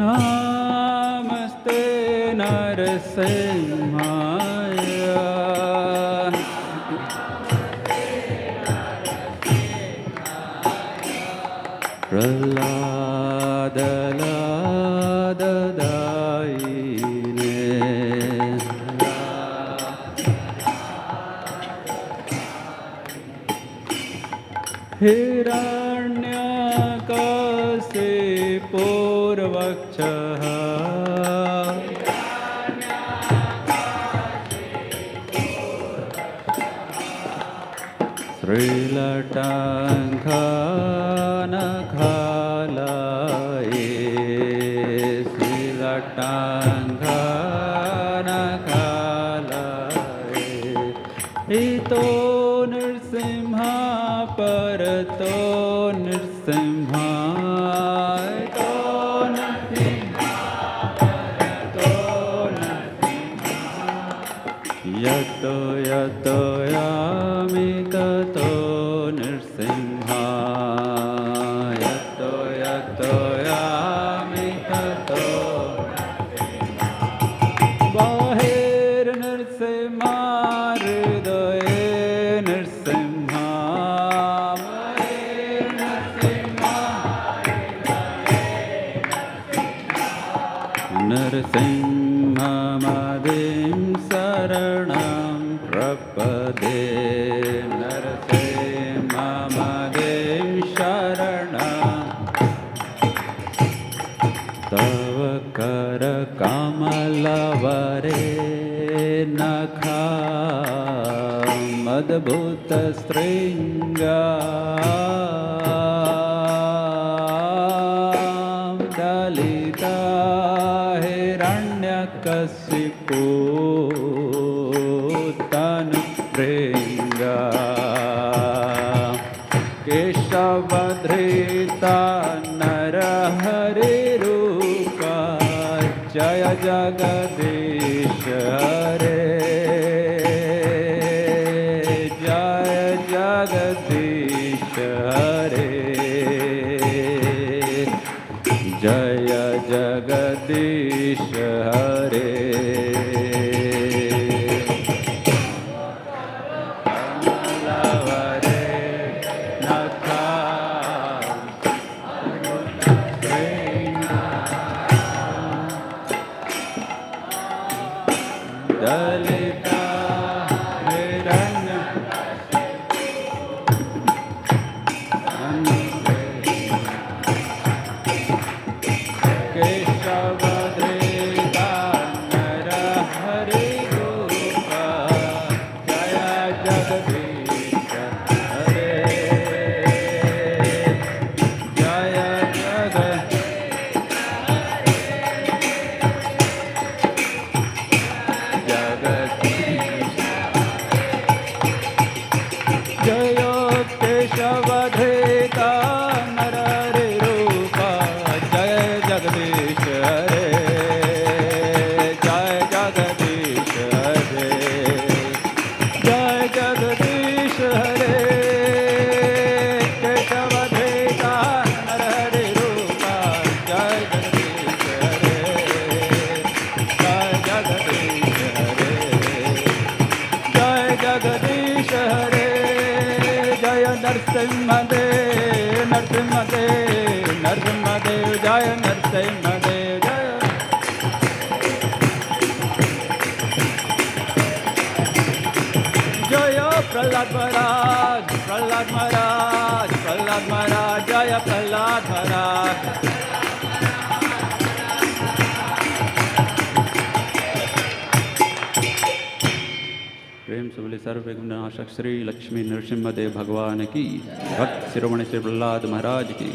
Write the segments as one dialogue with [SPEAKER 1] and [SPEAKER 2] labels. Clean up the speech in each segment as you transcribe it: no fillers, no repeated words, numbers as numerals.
[SPEAKER 1] नमस्ते नरसिंहाय प्रह्लादलाददायिने हिरण्यकशिपूर्वक्षः श्रीलटाङ्घनखालये श्रीलटाङ्घनखालये इतो नृसिंह परतो नृसिंह इतो नृसिंह परतो नृसिंह यतो यतो यामि ततो नृसिंह यतो यतो यामि ततो बाहिर्नृसिंह हृदये नृसिंह नरसिंहमदिं शरणं प्रपदे नरसिंहमदिं शरणं तव करकमलवरे नखामद्भुतशृङ्गा दलिता हिरण्यकशिपु तनुभृङ्गा केशवधृता नरहरिरूपा जय जगदीश हरे जय जगदीश हरे जय जगदीश हरे सर्वविघ्ननाशक श्री लक्ष्मी नरसिंहदेव भगवान की, भक्त शिरोमणि श्री प्रहलाद महाराज की।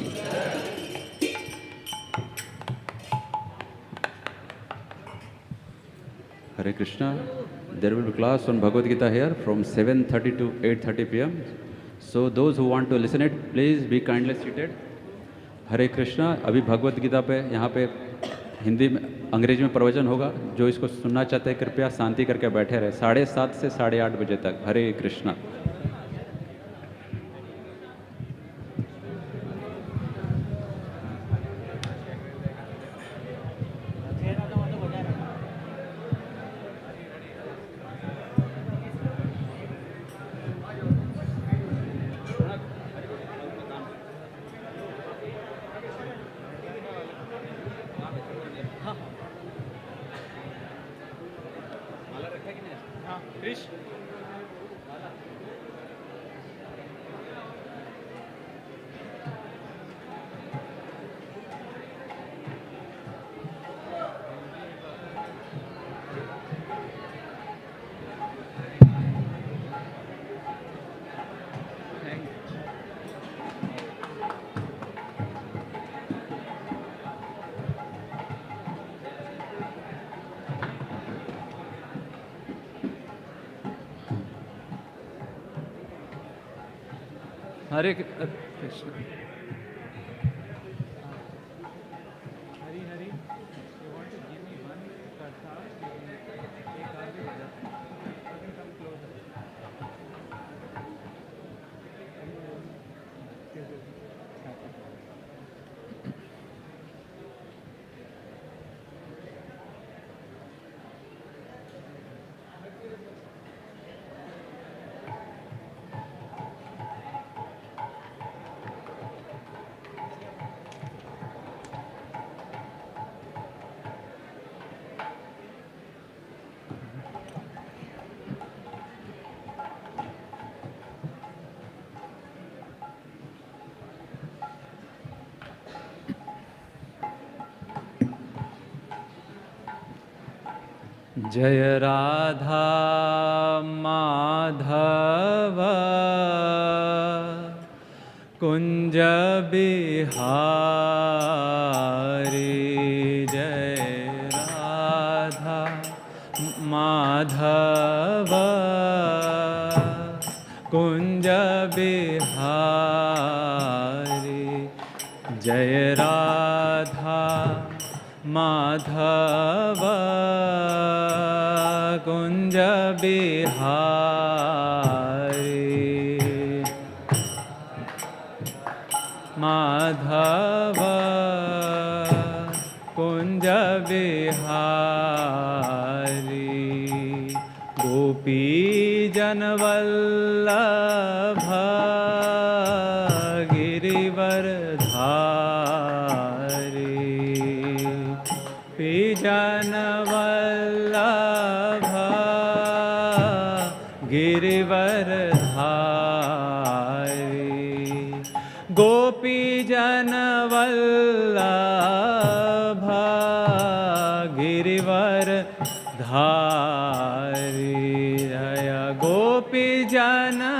[SPEAKER 1] Hare Krishna. There will be class on Bhagavad Gita here from 7:30 to 8:30 p.m. So those who want to listen it, please be kindly seated. Hare Krishna. अभी भगवद गीता पे यहाँ पे हिंदी में अंग्रेजी में प्रवचन होगा। जो इसको सुनना चाहते हैं कृपया शांति करके बैठे रहे 7:30 से 8:30 बजे तक। हरे Krishna.
[SPEAKER 2] Hare Krishna. Hari Hari, you want to give me one kirtan? Ek aage bajata. You can come closer. जय राधा माधव कुंज बिहारी, जय राधा माधव कुंज बिहारी, जय राधा माधव कुंज बिहारी, माधव कुंज बिहारी, गोपी जनवल्लभ गिरिवरधारी, जनवल्लभ गिरिवरधारी, गोपी जनवल्लभ गिरिवरधारी, जय गोपी जनवल्लभ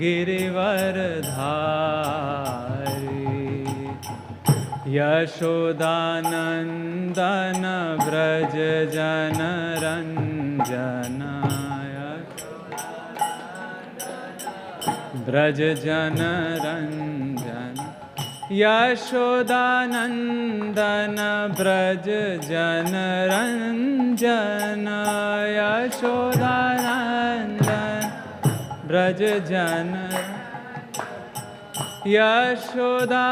[SPEAKER 2] गिरिवरधारी, यशोदानंदन व्रज जनरंजन, व्रज जनरंजन, यशोदानंदन व्रज जनरंजन, यशोदानंदन व्रज जनरंजन, यशोदानंदन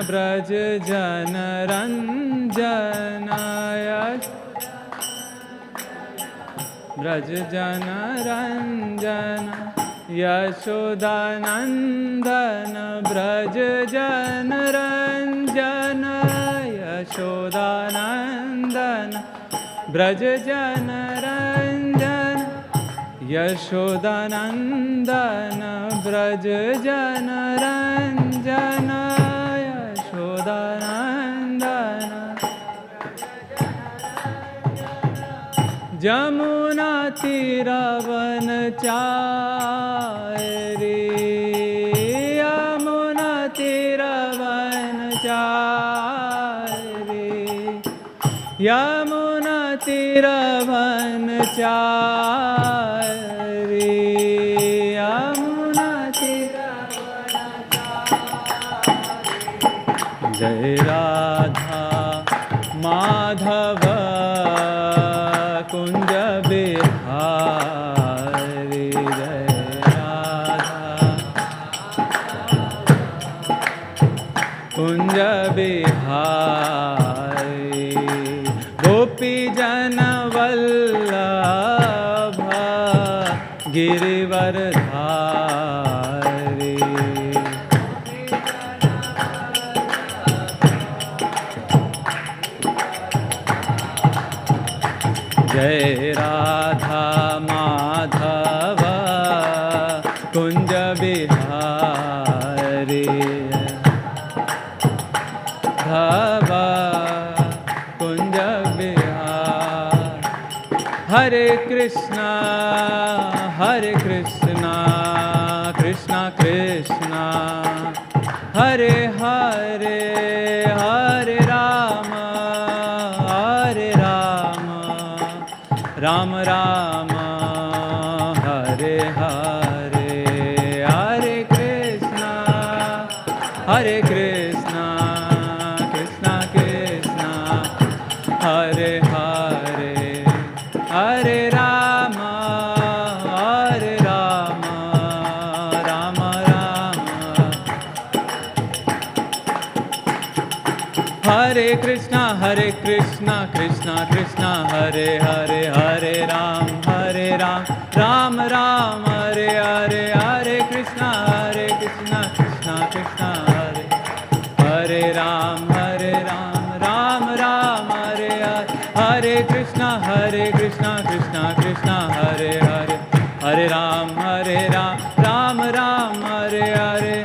[SPEAKER 2] व्रज जनरंजन, व्रज जनरंजन, यशोदानंदन व्रज जनरंजन, यशोदानंदन व्रज जनरंजन, यशोदानंदन व्रज जनरंजन, यशोदानंदन, जमुना तीरवनचारी, यमुना तीरवनचारी, यमुना तीरवनचारी, यमुना तीरवनचारी, जय राधा माधव कुंज बिहारी, जय राधा कुंज बिहारी, गोपी जनवल्लभ गिरिवरधारी, जय राधा माधव कुंज बिहारी धव कुंज बिहार हरे कृष्णा कृष्णा कृष्णा हरे हरे हरे राम राम राम हरे हरे हरे कृष्णा कृष्णा कृष्णा हरे हरे हरे राम राम राम हरे कृष्णा कृष्णा कृष्णा हरे हरे हरे राम राम राम हरे हरे हरे कृष्णा कृष्णा कृष्णा हरे राम राम राम हरे हरे कृष्णा कृष्णा कृष्णा हरे हरे हरे राम राम राम हरे हरे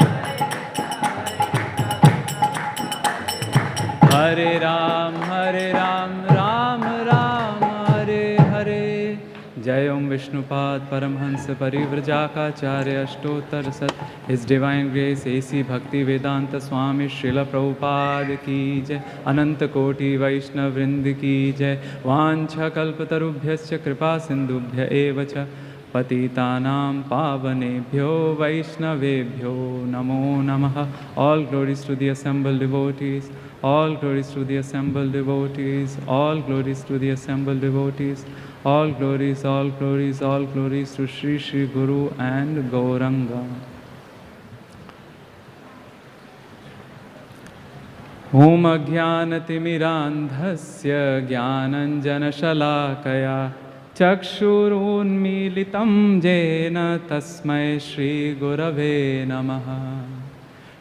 [SPEAKER 2] हरे राम राम राम हरे हरे जय ओम विष्णुपाद परमहंस परिव्रजाकाचार्य अष्टोत्तर सत His Divine Grace AC Bhakti Vedanta Swami Srila Prabhupada की जय अनंत कोटि वैष्णव वृंद की जय वांछा कल्पतरुभ्यश्च कृपा सिंधुभ्य एव च पतितानां पावनेभ्यो वैष्णवेभ्यो नमो नमः. All glories to the assembled devotees. All glories to the assembled devotees. All glories to the assembled devotees. All glories, all glories, all glories to Shri Shri Guru and Gauranga. Om Ajnanatimirandhasya Jnananjanashalakaya Chakshurunmilitam Jena Tasmai Shri Gurave Namaha.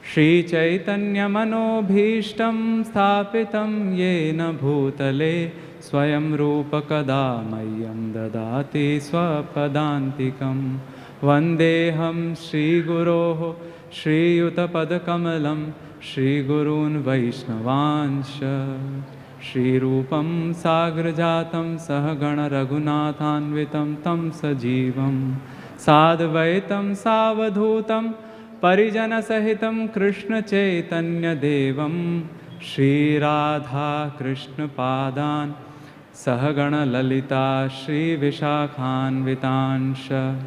[SPEAKER 2] Shri Chaitanya Manobhishtam Sthapitam Yena Bhutale Swayam Rupa Kadamayam Dadati Swapadantikam Vandeham Shri Guroho Shri Yutapadakamalam Shri Gurun Vaishnavancha Shri Rupam Sagrajatam Sahagana Raghunathanvitam Tam Sajivam Sadvaitam Savadhutam Parijana Sahitam Krishna Chaitanya Devam Shri Radha Krishna Padan Sahagana Lalita Shri Vishakhanvitansha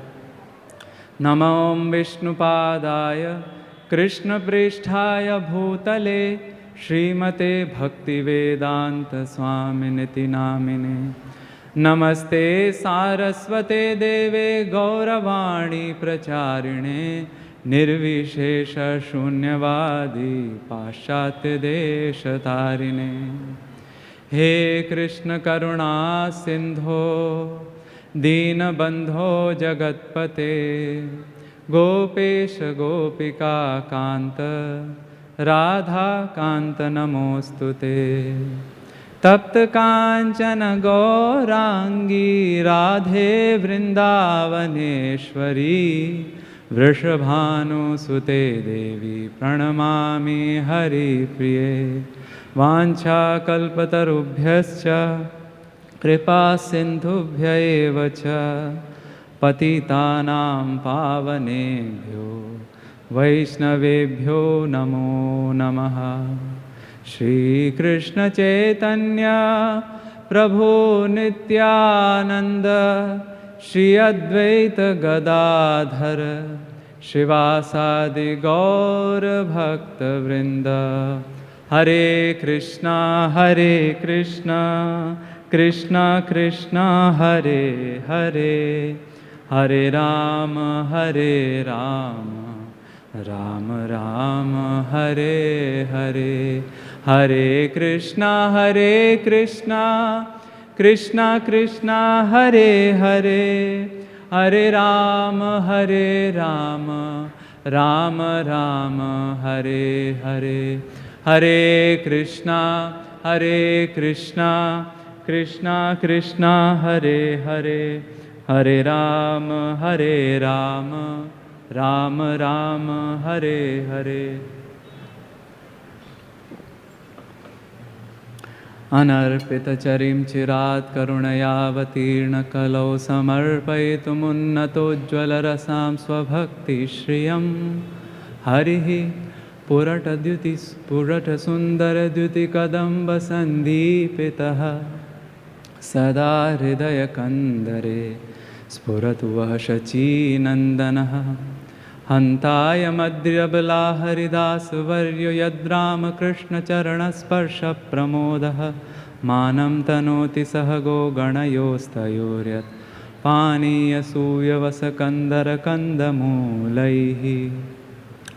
[SPEAKER 2] Namam Vishnupadaya Krishna Pristhaya Bhutale Srimate Bhaktivedanta Swaminiti Namine Namaste Saraswate Deve Gauravani Pracharine Nirvishesha Shunyavadi Paschatya Deshatarine He Krishna Karuna Sindho Deenabandho Jagatpate Gopesha Gopika Kanta Radha Kanta Namostute Tapta Kanchana Gaurangi Radhe Vrindavaneshwari Vrishabhanu Sute Devi Pranamami Hari Priye Vancha Kalpatarubhyascha Kripa Sindhubhya evacha Patitanam Pavanebhyo Vaishnavebhyo Namo Namaha. Shri Krishna Chaitanya Prabhu Nityananda Shri Advaita Gadadhara Shivasadi Gaur Bhakta Vrinda. Hare Krishna Krishna Krishna Hare Hare Hare Rama Rama Rama Hare Hare Hare Krishna Krishna Krishna Hare Hare Hare Rama Rama Rama Hare Hare Hare Krishna Krishna Krishna Hare Hare, Hare Rama Hare Rama, Rama Rama Hare Hare. Anarpitacharim chirat karunayavatirna kalau samarpayitumunnatojjvalarasam svabhakti shriyam Harihi purata sundara dyuti kadamba sandipitaha sada hridaya kandare spuratu vahasachi nandanaha Hantaya madhyabala haridas varyo yadrama krishna charana sparsha pramodaha manam tanoti sahago ganayostayoryat paniya suyavasa kandara kandamulaihi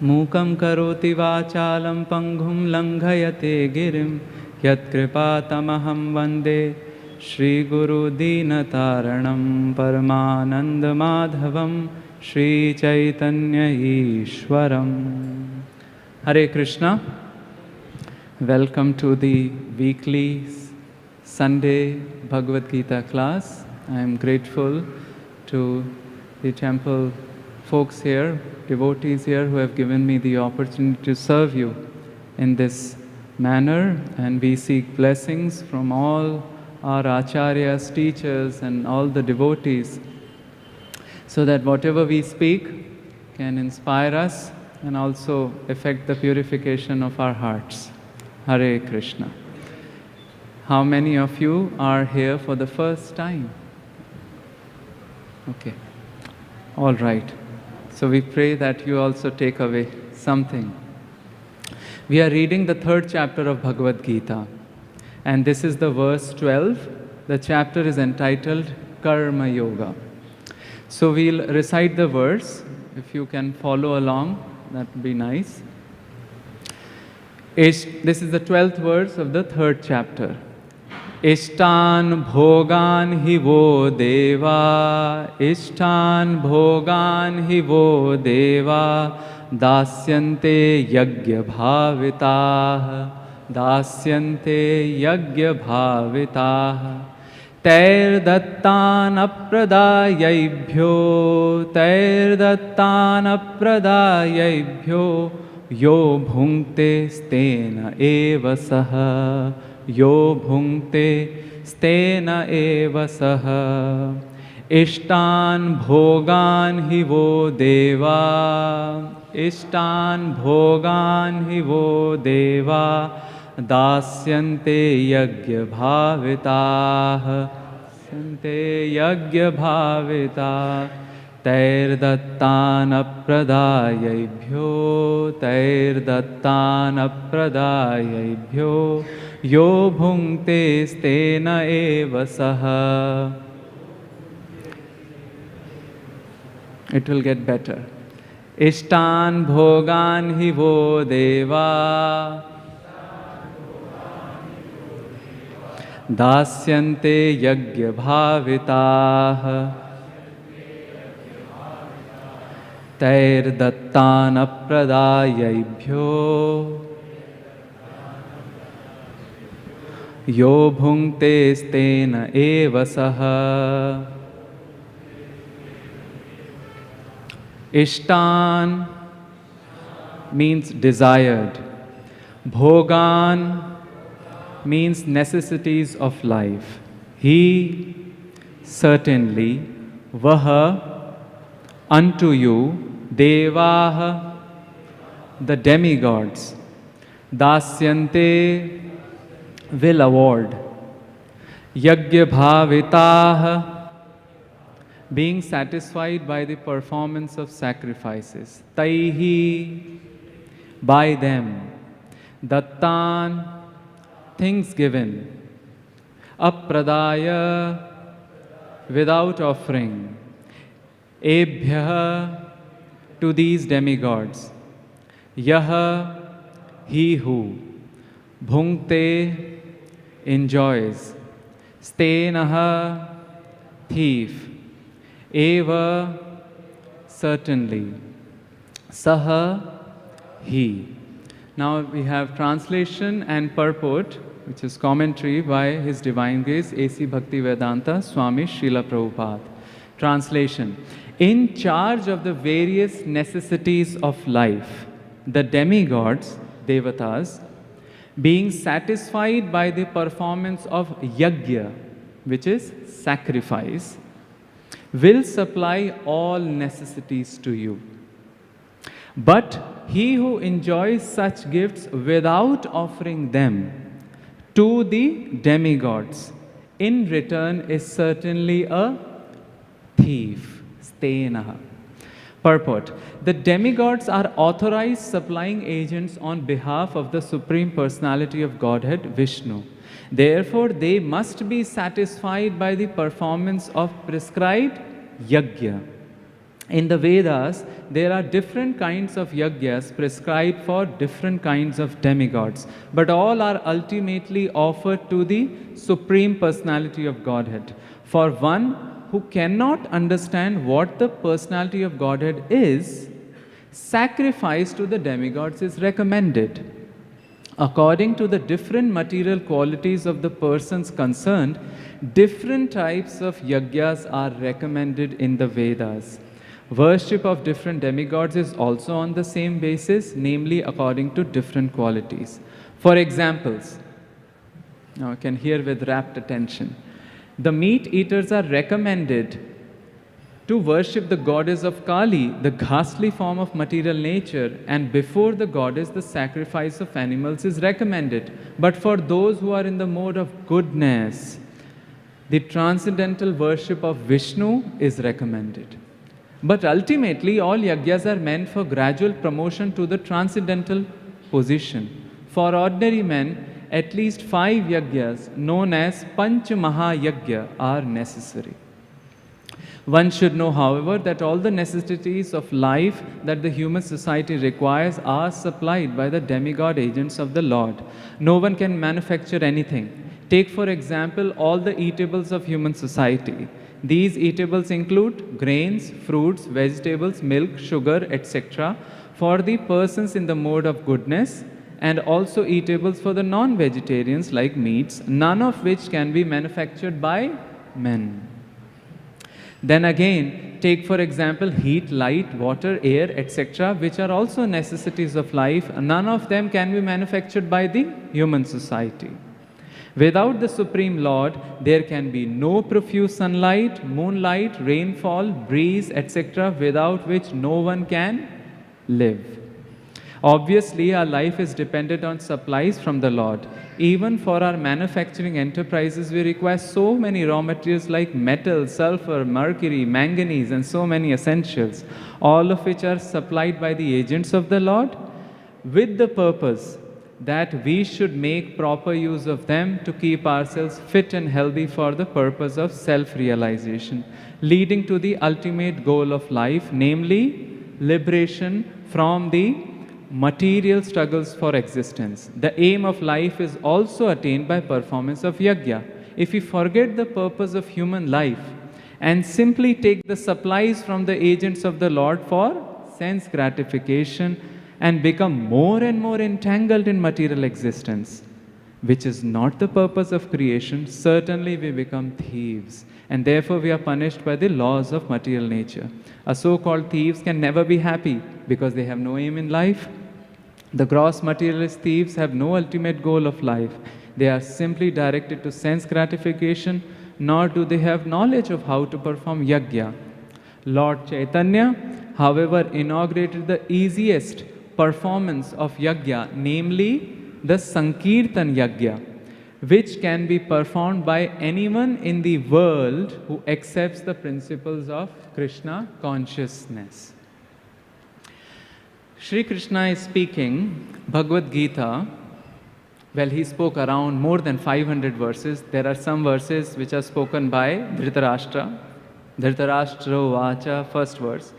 [SPEAKER 2] mukam karoti vachalam panghum langhayate girim yat kripatamaham vande Shri Guru Dinataranam Paramananda Madhavam Shri Chaitanya Ishwaram. Hare Krishna. Welcome to the weekly Sunday Bhagavad Gita class. I am grateful to the temple folks here, devotees here who have given me the opportunity to serve you in this manner, and we seek blessings from all our acharyas, teachers and all the devotees, so that whatever we speak can inspire us and also affect the purification of our hearts. Hare Krishna. How many of you are here for the first time? Okay. All right. So we pray that you also take away something. We are reading the 3rd chapter of Bhagavad Gita. And this is the verse 12. The chapter is entitled Karma Yoga. So we'll recite the verse. If you can follow along, that would be nice. This is the 12th verse of the 3rd chapter. Ishtan bhogan hi vo deva, Ishtan bhogan hi vo deva, dasyante yagya bhavitah, dasyante yagya bhavitah. Tair dattan apradayabhyo, tair dattan apradayabhyo, yo bhunkte stena eva saha, yo bhunkte stena eva saha. Ishtan bhogan hi vo deva, Ishtan bhogan hi vo deva, dasyante yagya bhavitah, dasyante yagya bhavitah. Tair dattan apradayabhyo, tair dattan apradayabhyo, yo bhunkte stena eva saha. It will get better. Ishtan bhogan hi vo deva, dasyante yagya bhavitah, tair dattan apradayabhyo, yo bhunkte stena eva saha. Ishtan means desired. Bhogan means necessities of life. He, certainly, vaha, unto you, devaha, the demigods, dasyante, will award, yagya bhavitah, being satisfied by the performance of sacrifices, taihi, by them, dattan, things given, apradaya, without offering, ebhyah, to these demigods, yaha, he who, bhunkte, enjoys, stenaha, thief, eva, certainly, saha, he. Now we have translation and purport. which is commentary by His Divine Grace A.C. Bhaktivedanta Swami Srila Prabhupada. Translation: in charge of the various necessities of life, the demigods, devatas, being satisfied by the performance of yajna, which is sacrifice, will supply all necessities to you. But he who enjoys such gifts without offering them to the demigods in return is certainly a thief. Stenaha. Purport: the demigods are authorized supplying agents on behalf of the Supreme Personality of Godhead, Vishnu. Therefore, they must be satisfied by the performance of prescribed yajna. In the Vedas, there are different kinds of yajnas prescribed for different kinds of demigods, but all are ultimately offered to the Supreme Personality of Godhead. For one who cannot understand what the Personality of Godhead is, sacrifice to the demigods is recommended. According to the different material qualities of the persons concerned, different types of yajnas are recommended in the Vedas. Worship of different demigods is also on the same basis, namely according to different qualities. For examples, now you can hear with rapt attention. The meat eaters are recommended to worship the goddess of Kali, the ghastly form of material nature, and before the goddess the sacrifice of animals is recommended. But for those who are in the mode of goodness, the transcendental worship of Vishnu is recommended. But ultimately, all yajnas are meant for gradual promotion to the transcendental position. For ordinary men, at least 5 yajnas, known as Panch Maha Yajna, are necessary. One should know, however, that all the necessities of life that the human society requires are supplied by the demigod agents of the Lord. No one can manufacture anything. Take, for example, all the eatables of human society. These eatables include grains, fruits, vegetables, milk, sugar, etc. for the persons in the mode of goodness, and also eatables for the non-vegetarians like meats, none of which can be manufactured by men. Then again, take for example heat, light, water, air, etc., which are also necessities of life. None of them can be manufactured by the human society. Without the Supreme Lord, there can be no profuse sunlight, moonlight, rainfall, breeze, etc., without which no one can live. Obviously, our life is dependent on supplies from the Lord. Even for our manufacturing enterprises, we require so many raw materials like metal, sulfur, mercury, manganese, and so many essentials, all of which are supplied by the agents of the Lord, with the purpose that we should make proper use of them to keep ourselves fit and healthy for the purpose of self-realization, leading to the ultimate goal of life, namely liberation from the material struggles for existence. The aim of life is also attained by performance of yajna. If we forget the purpose of human life and simply take the supplies from the agents of the Lord for sense gratification and become more and more entangled in material existence, which is not the purpose of creation, certainly we become thieves, and therefore we are punished by the laws of material nature. A so-called thieves can never be happy because they have no aim in life. The gross materialist thieves have no ultimate goal of life. They are simply directed to sense gratification, nor do they have knowledge of how to perform yajna. Lord Chaitanya, however, inaugurated the easiest performance of yajna, namely the Sankirtan yajna, which can be performed by anyone in the world who accepts the principles of Krishna consciousness. Shri Krishna is speaking Bhagavad Gita. Well, he spoke around more than 500 verses. There are some verses which are spoken by Dhritarashtra. Dhritarashtra Vacha, first verse.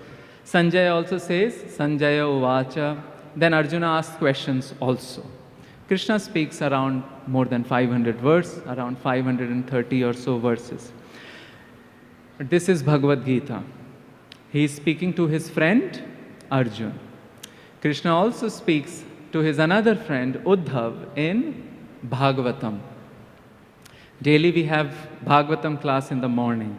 [SPEAKER 2] Sanjaya also says, Sanjaya Vacha. Then Arjuna asks questions also. Krishna speaks around more than 500 verses, around 530 or so verses. This is Bhagavad Gita. He is speaking to his friend Arjuna. Krishna also speaks to his another friend Uddhav in Bhagavatam. Daily we have Bhagavatam class in the morning.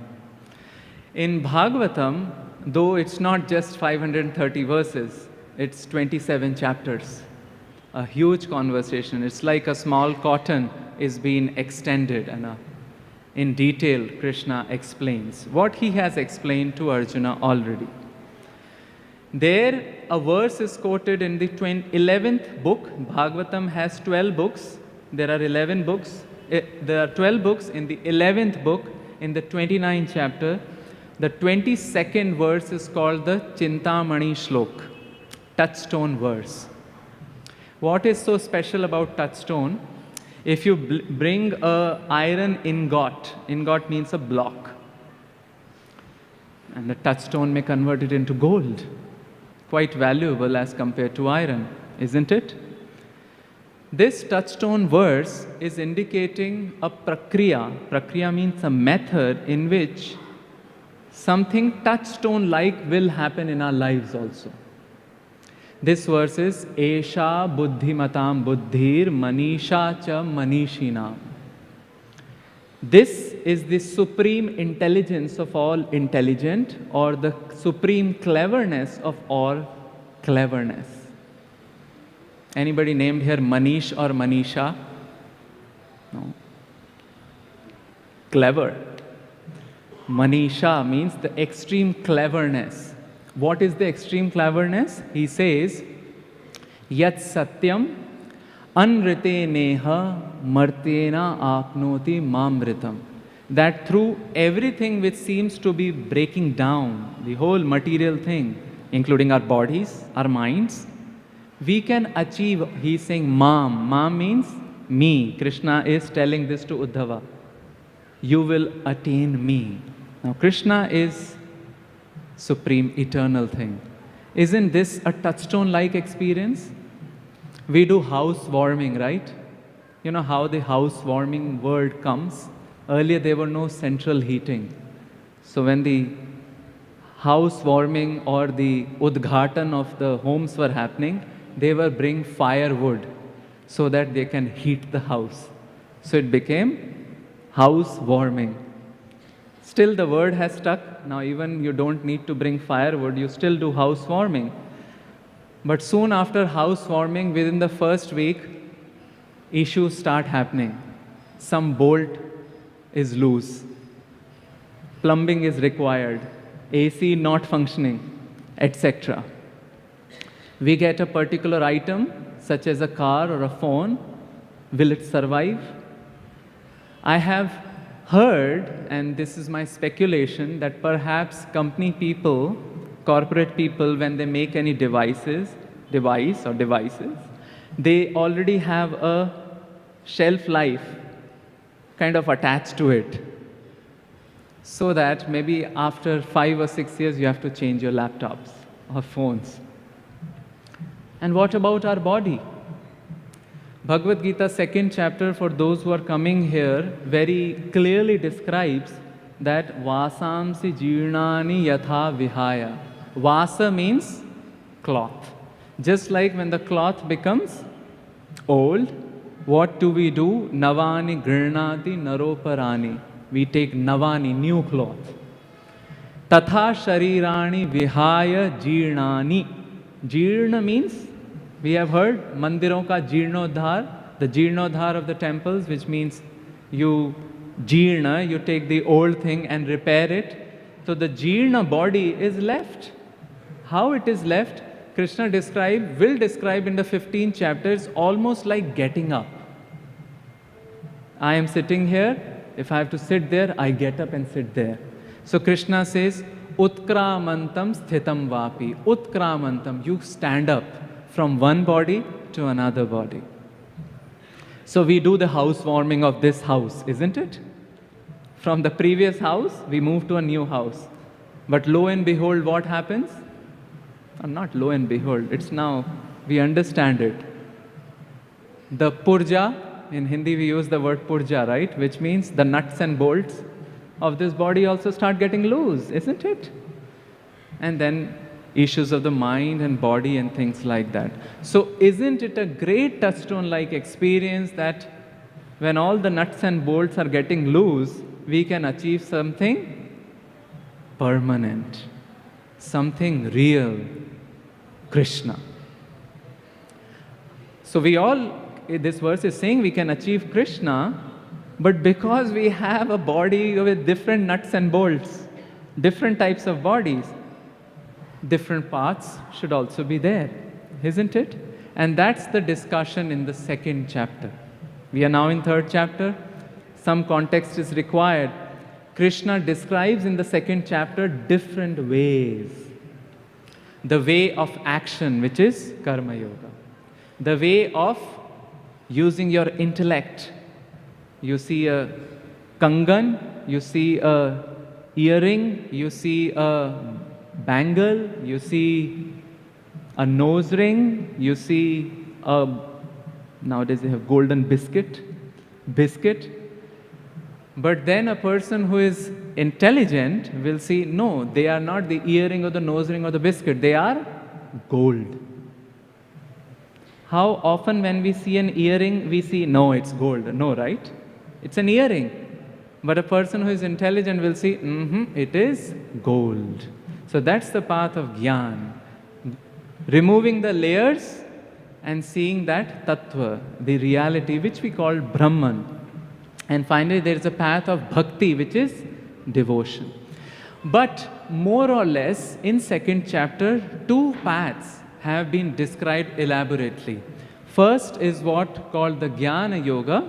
[SPEAKER 2] In Bhagavatam, though it's not just 530 verses, it's 27 chapters. A huge conversation. It's like a small cotton is being extended, and in detail Krishna explains what he has explained to Arjuna already. There a verse is quoted in the 11th book. Bhagavatam has 12 books. There are 11 books. There are 12 books. In the 11th book, in the 29th chapter, the 22nd verse is called the Chintamani Shlok, touchstone verse. What is so special about touchstone? If you bring a iron ingot means a block, and the touchstone may convert it into gold. Quite valuable as compared to iron, isn't it? This touchstone verse is indicating a prakriya. Prakriya means a method in which something touchstone-like will happen in our lives also. This verse is Esha buddhimatam buddhir manisha cha manishinam. This is the supreme intelligence of all intelligent, or the supreme cleverness of all cleverness. Anybody named here Manish or Manisha? No. Clever. Manisha means the extreme cleverness. What is the extreme cleverness? He says, Yat satyam anrite neha martena apnoti mamritam. That through everything which seems to be breaking down, the whole material thing, including our bodies, our minds, we can achieve, he is saying mam. Mam means me. Krishna is telling this to Uddhava. You will attain me. Now Krishna is supreme, eternal thing. Isn't this a touchstone-like experience? We do housewarming, right? You know how the housewarming word comes? Earlier there were no central heating. So when the housewarming or the udghatan of the homes were happening, they were bring firewood so that they can heat the house. So it became housewarming. Still the word has stuck. Now even you don't need to bring firewood, you still do housewarming. But soon after housewarming, within the first week, issues start happening. Some bolt is loose. Plumbing is required. AC not functioning, etc. We get a particular item, such as a car or a phone. Will it survive? I have heard, and this is my speculation, that perhaps company people, corporate people, when they make any devices, they already have a shelf life kind of attached to it. So that maybe after 5 or 6 years you have to change your laptops or phones. And what about our body? Bhagavad Gita 2nd chapter, for those who are coming here, very clearly describes that vasamsi jirnani yatha vihaya. Vasa means cloth. Just like when the cloth becomes old, what do? Navani grirnati naroparani. We take navani, new cloth. Tatha sharirani vihaya jirnani. Jirna means, we have heard, mandiron ka jirnodhar, the jirnodhar of the temples, which means you jirna, you take the old thing and repair it. So the jirna body is left. How it is left, Krishna will describe in the 15th chapters, almost like getting up. I am sitting here. If I have to sit there, I get up and sit there. So Krishna says, Utkramantam sthitam vapi. Utkramantam, you stand up from one body to another body. So we do the housewarming of this house, isn't it? From the previous house, we move to a new house. But lo and behold, what happens? Or not lo and behold, it's now, we understand it. The purja, in Hindi we use the word purja, right? Which means the nuts and bolts of this body also start getting loose, isn't it? And then issues of the mind and body and things like that. So isn't it a great touchstone-like experience that when all the nuts and bolts are getting loose, we can achieve something permanent, something real, Krishna. So this verse is saying we can achieve Krishna, but because we have a body with different nuts and bolts, different types of bodies, different paths should also be there, isn't it? And that's the discussion in the second chapter. We are now in third chapter. Some context is required. Krishna describes in the second chapter different ways. The way of action, which is karma yoga. The way of using your intellect. You see a kangan, you see a earring, you see a bangle, you see a nose ring, you see nowadays they have golden biscuit. But then a person who is intelligent will see, no, they are not the earring or the nose ring or the biscuit, they are gold. How often when we see an earring, we see, no, it's gold. No, right? It's an earring. But a person who is intelligent will see, it is gold. So that's the path of Gyan. Removing the layers and seeing that tattva, the reality, which we call Brahman. And finally, there is a path of bhakti, which is devotion. But more or less, in second chapter, two paths have been described elaborately. First is what called the Jnana Yoga,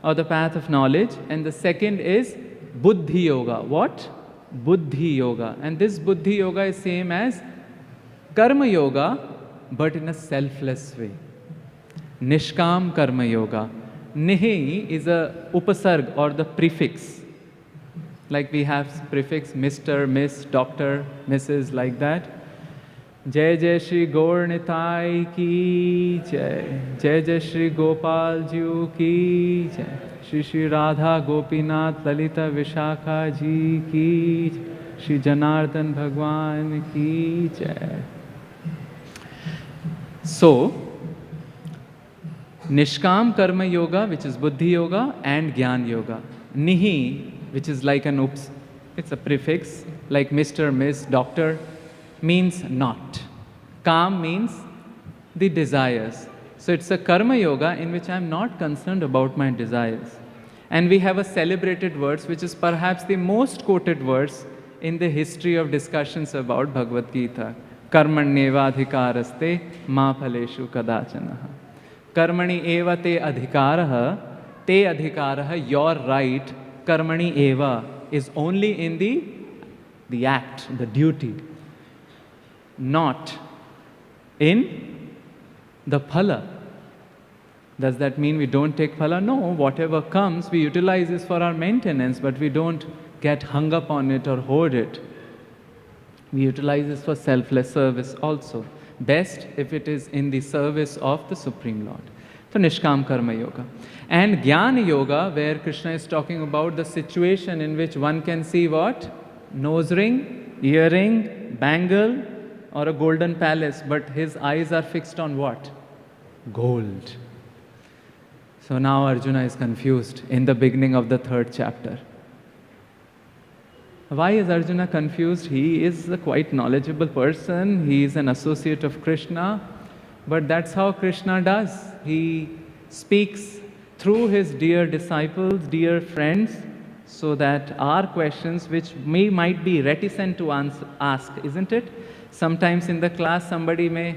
[SPEAKER 2] or the path of knowledge, and the second is Buddhi Yoga. What? Buddhi Yoga. And this Buddhi Yoga is same as Karma Yoga, but in a selfless way. Nishkam Karma Yoga. Nihi is a upasarg, or the prefix. Like we have prefix Mr., Miss, Doctor, Mrs., like that. Jai Jai Shri Gaur Nitai ki Jai. Jai Jai Shri Gopal Ji ki Jai. Shri Shri Radha Gopinath Lalita Vishakha Ji ki Jai. Shri Janardhan Bhagwan ki Jai. So, Nishkam Karma Yoga, which is Buddhi Yoga, and Gyan Yoga. Nihi, which is like an oops, it's a prefix, like Mr., Miss, Doctor, means not. Kam means the desires. So it's a Karma Yoga in which I'm not concerned about my desires. And we have a celebrated verse, which is perhaps the most quoted verse in the history of discussions about Bhagavad Gita. Karmanyeva adhikaraste ma phaleshu kadachanaha. Karmani eva te adhikaraha, your right, karmani eva, is only in the act, the duty, not in the phala. Does that mean we don't take phala? No, whatever comes, we utilize this for our maintenance, but we don't get hung up on it or hoard it. We utilize this for selfless service also. Best if it is in the service of the Supreme Lord. So Nishkam Karma Yoga. And Jnana Yoga, where Krishna is talking about the situation in which one can see what? Nose ring, earring, bangle, or a golden palace, but his eyes are fixed on what? Gold. So now Arjuna is confused in the beginning of the third chapter. Why is Arjuna confused? He is a quite knowledgeable person. He is an associate of Krishna. But that's how Krishna does. He speaks through his dear disciples, dear friends, so that our questions, which we might be reticent to ask, isn't it? Sometimes in the class, somebody may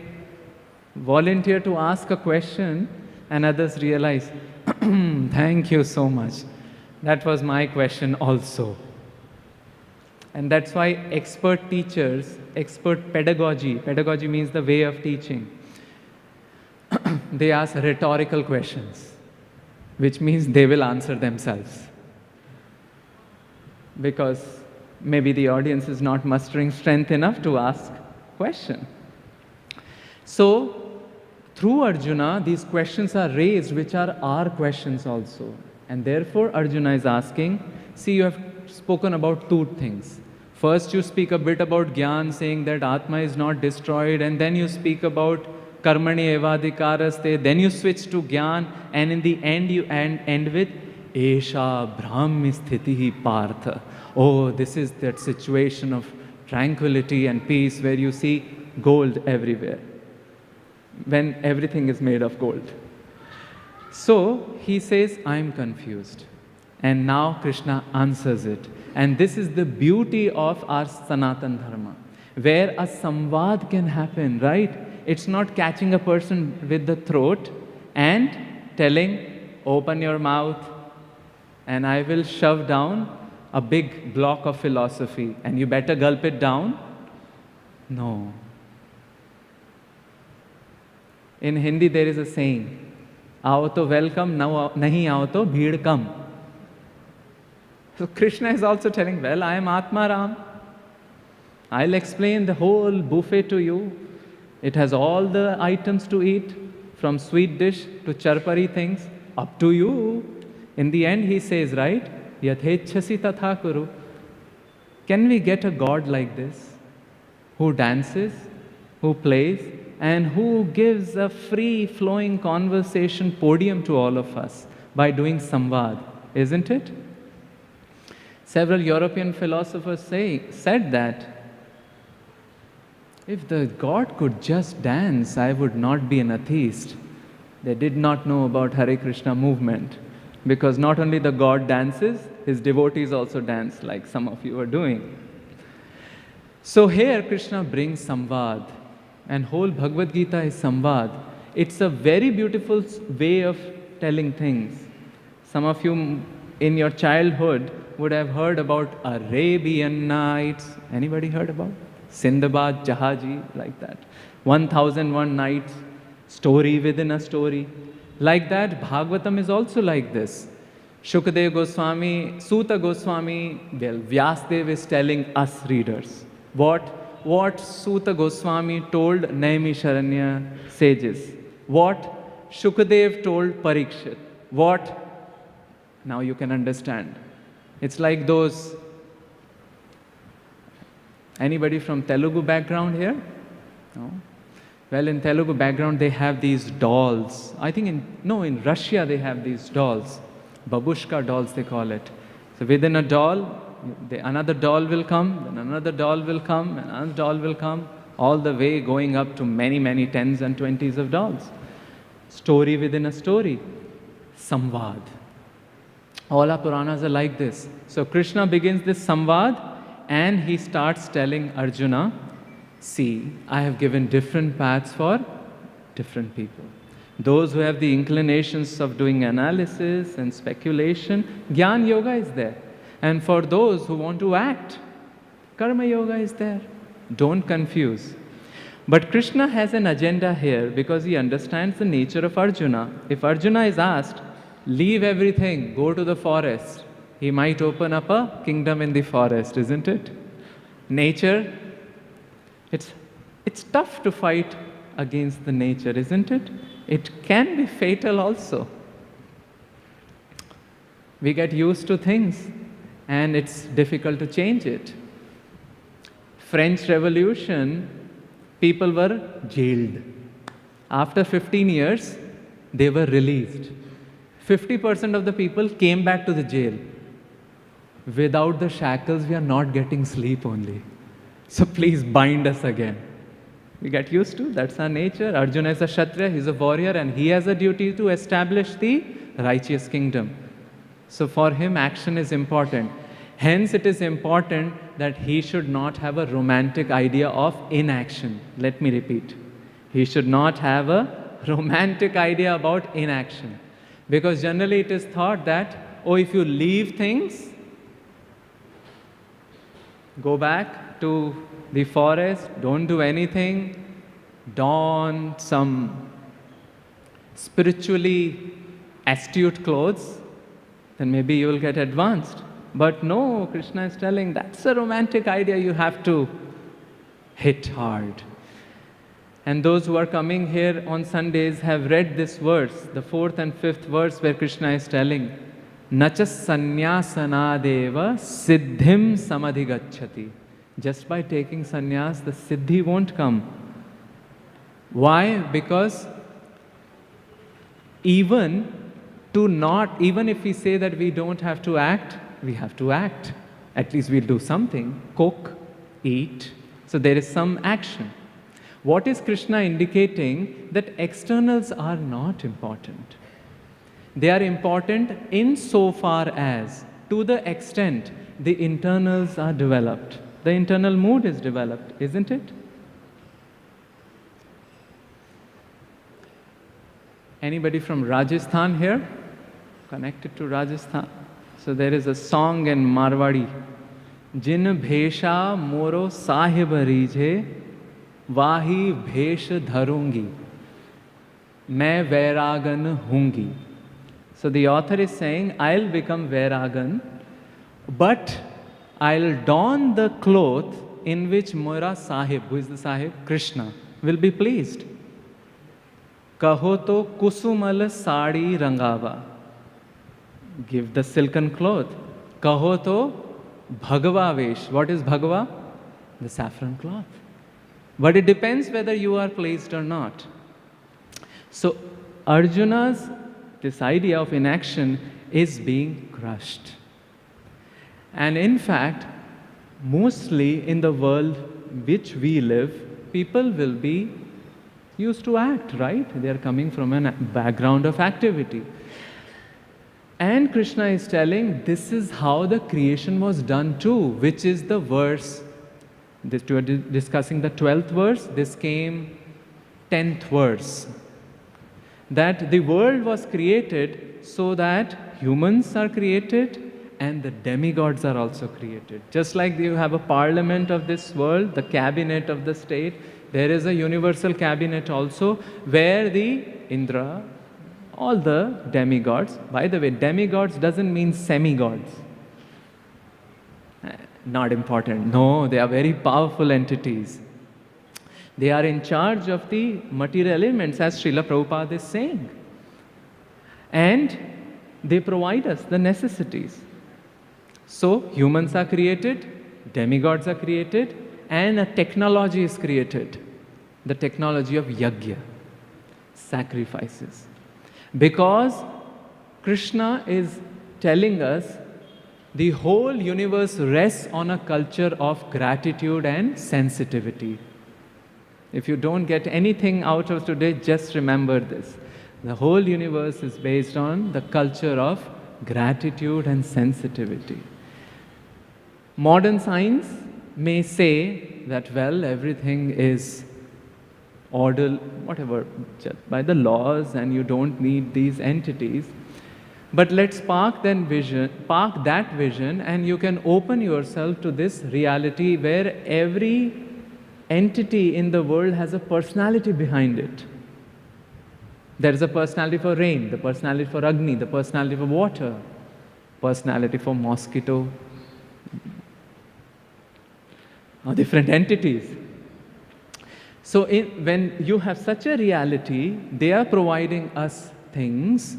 [SPEAKER 2] volunteer to ask a question and others realize, thank you so much. That was my question also. And that's why expert teachers, expert pedagogy means the way of teaching, they ask rhetorical questions, which means they will answer themselves. Because maybe the audience is not mustering strength enough to ask question. So, through Arjuna, these questions are raised, which are our questions also. And therefore, Arjuna is asking, see, you have spoken about two things. First, you speak a bit about Gyan, saying that Atma is not destroyed, and then you speak about karmani evadhikaraste, then you switch to gyan, and in the end you end with esha brahmi sthitihi partha. Oh, this is that situation of tranquility and peace where you see gold everywhere, when everything is made of gold. So he says, I am confused. And now Krishna answers it. And this is the beauty of our Sanatan Dharma, where a samvad can happen, right? It's not catching a person with the throat and telling, open your mouth and I will shove down a big block of philosophy and you better gulp it down. No. In Hindi there is a saying, Aao to welcome, nahi aao to bheed kam. So Krishna is also telling, well, I am Atma Ram. I'll explain the whole buffet to you. It has all the items to eat, from sweet dish to charpari things, up to you. In the end, he says, right? Yathechhasi tatha kuru. Can we get a God like this, who dances, who plays, and who gives a free-flowing conversation podium to all of us by doing samvad, isn't it? Several European philosophers said that if the God could just dance, I would not be an atheist. They did not know about Hare Krishna movement, because not only the God dances, his devotees also dance, like some of you are doing. So here Krishna brings samvad, and whole Bhagavad Gita is samvad. It's a very beautiful way of telling things. Some of you in your childhood would have heard about Arabian Nights. Anybody heard about? Sindbad, Jahaji, like that. 1001 Nights, story within a story. Like that, Bhagavatam is also like this. Shukadeva Goswami, Suta Goswami, well, Vyasdev is telling us readers what Suta Goswami told Naimisharanya sages, what Shukadev told Parikshit, what, now you can understand. It's like those, anybody from Telugu background here? No? Well, in Telugu background, they have these dolls. I think in Russia they have these dolls. Babushka dolls, they call it. So within a doll, another doll will come, then another doll will come, and another doll will come, all the way going up to many, many tens and twenties of dolls. Story within a story. Samvad. All our Puranas are like this. So Krishna begins this samvad and he starts telling Arjuna, see, I have given different paths for different people. Those who have the inclinations of doing analysis and speculation, Jnana Yoga is there. And for those who want to act, Karma Yoga is there. Don't confuse. But Krishna has an agenda here because he understands the nature of Arjuna. If Arjuna is asked, leave everything, go to the forest, he might open up a kingdom in the forest, isn't it? Nature, it's tough to fight against the nature, isn't it? It can be fatal also. We get used to things and it's difficult to change it. French Revolution, people were jailed. After 15 years, they were released. 50% of the people came back to the jail. Without the shackles, we are not getting sleep only. So please bind us again. We get used to, that's our nature. Arjuna is a Kshatriya, he's a warrior, and he has a duty to establish the righteous kingdom. So for him, action is important. Hence, it is important that he should not have a romantic idea of inaction. Let me repeat. He should not have a romantic idea about inaction. Because generally it is thought that, oh, if you leave things, go back to the forest, don't do anything, don some spiritually astute clothes, then maybe you will get advanced. But no, Krishna is telling that's a romantic idea you have to hit hard. And those who are coming here on Sundays have read this verse, the 4th and 5th verse where Krishna is telling, Nachas sannyasana siddhim samadhigacchati. Just by taking sannyas, the siddhi won't come. Why? Because even if we say that we don't have to act, we have to act. At least we'll do something, cook, eat. So there is some action. What is Krishna indicating? That externals are not important. They are important insofar as, to the extent, the internals are developed. The internal mood is developed, isn't it? Anybody from Rajasthan here? Connected to Rajasthan? So there is a song in Marwadi. Jin bhesha moro sahib rijhe, wahi bhesh dharungi, main vairagan hungi. So the author is saying, I'll become vairagan, but I'll don the cloth in which Mora Sahib, who is the Sahib? Krishna, will be pleased. Kaho to kusumal sari rangava. Give the silken cloth. Kaho to bhagava vesh. What is bhagava? The saffron cloth. But it depends whether you are pleased or not. So Arjuna's, this idea of inaction is being crushed. And in fact, mostly in the world which we live, people will be used to act, right? They are coming from a background of activity. And Krishna is telling, this is how the creation was done too, which is the verse. We are discussing the 12th verse. This came 10th verse. That the world was created so that humans are created and the demigods are also created. Just like you have a parliament of this world, the cabinet of the state, there is a universal cabinet also where the Indra, all the demigods, by the way, demigods doesn't mean semi-gods. Not important. No, they are very powerful entities. They are in charge of the material elements, as Srila Prabhupada is saying. And they provide us the necessities. So, humans are created, demigods are created, and a technology is created. The technology of yajna, sacrifices. Because Krishna is telling us the whole universe rests on a culture of gratitude and sensitivity. If you don't get anything out of today, just remember this. The whole universe is based on the culture of gratitude and sensitivity. Modern science may say that, well, everything is ordered, whatever, just by the laws, and you don't need these entities. But let's park that vision, and you can open yourself to this reality where every entity in the world has a personality behind it. There is a personality for rain, the personality for Agni, the personality for water, personality for mosquito, different entities. So when you have such a reality, they are providing us things.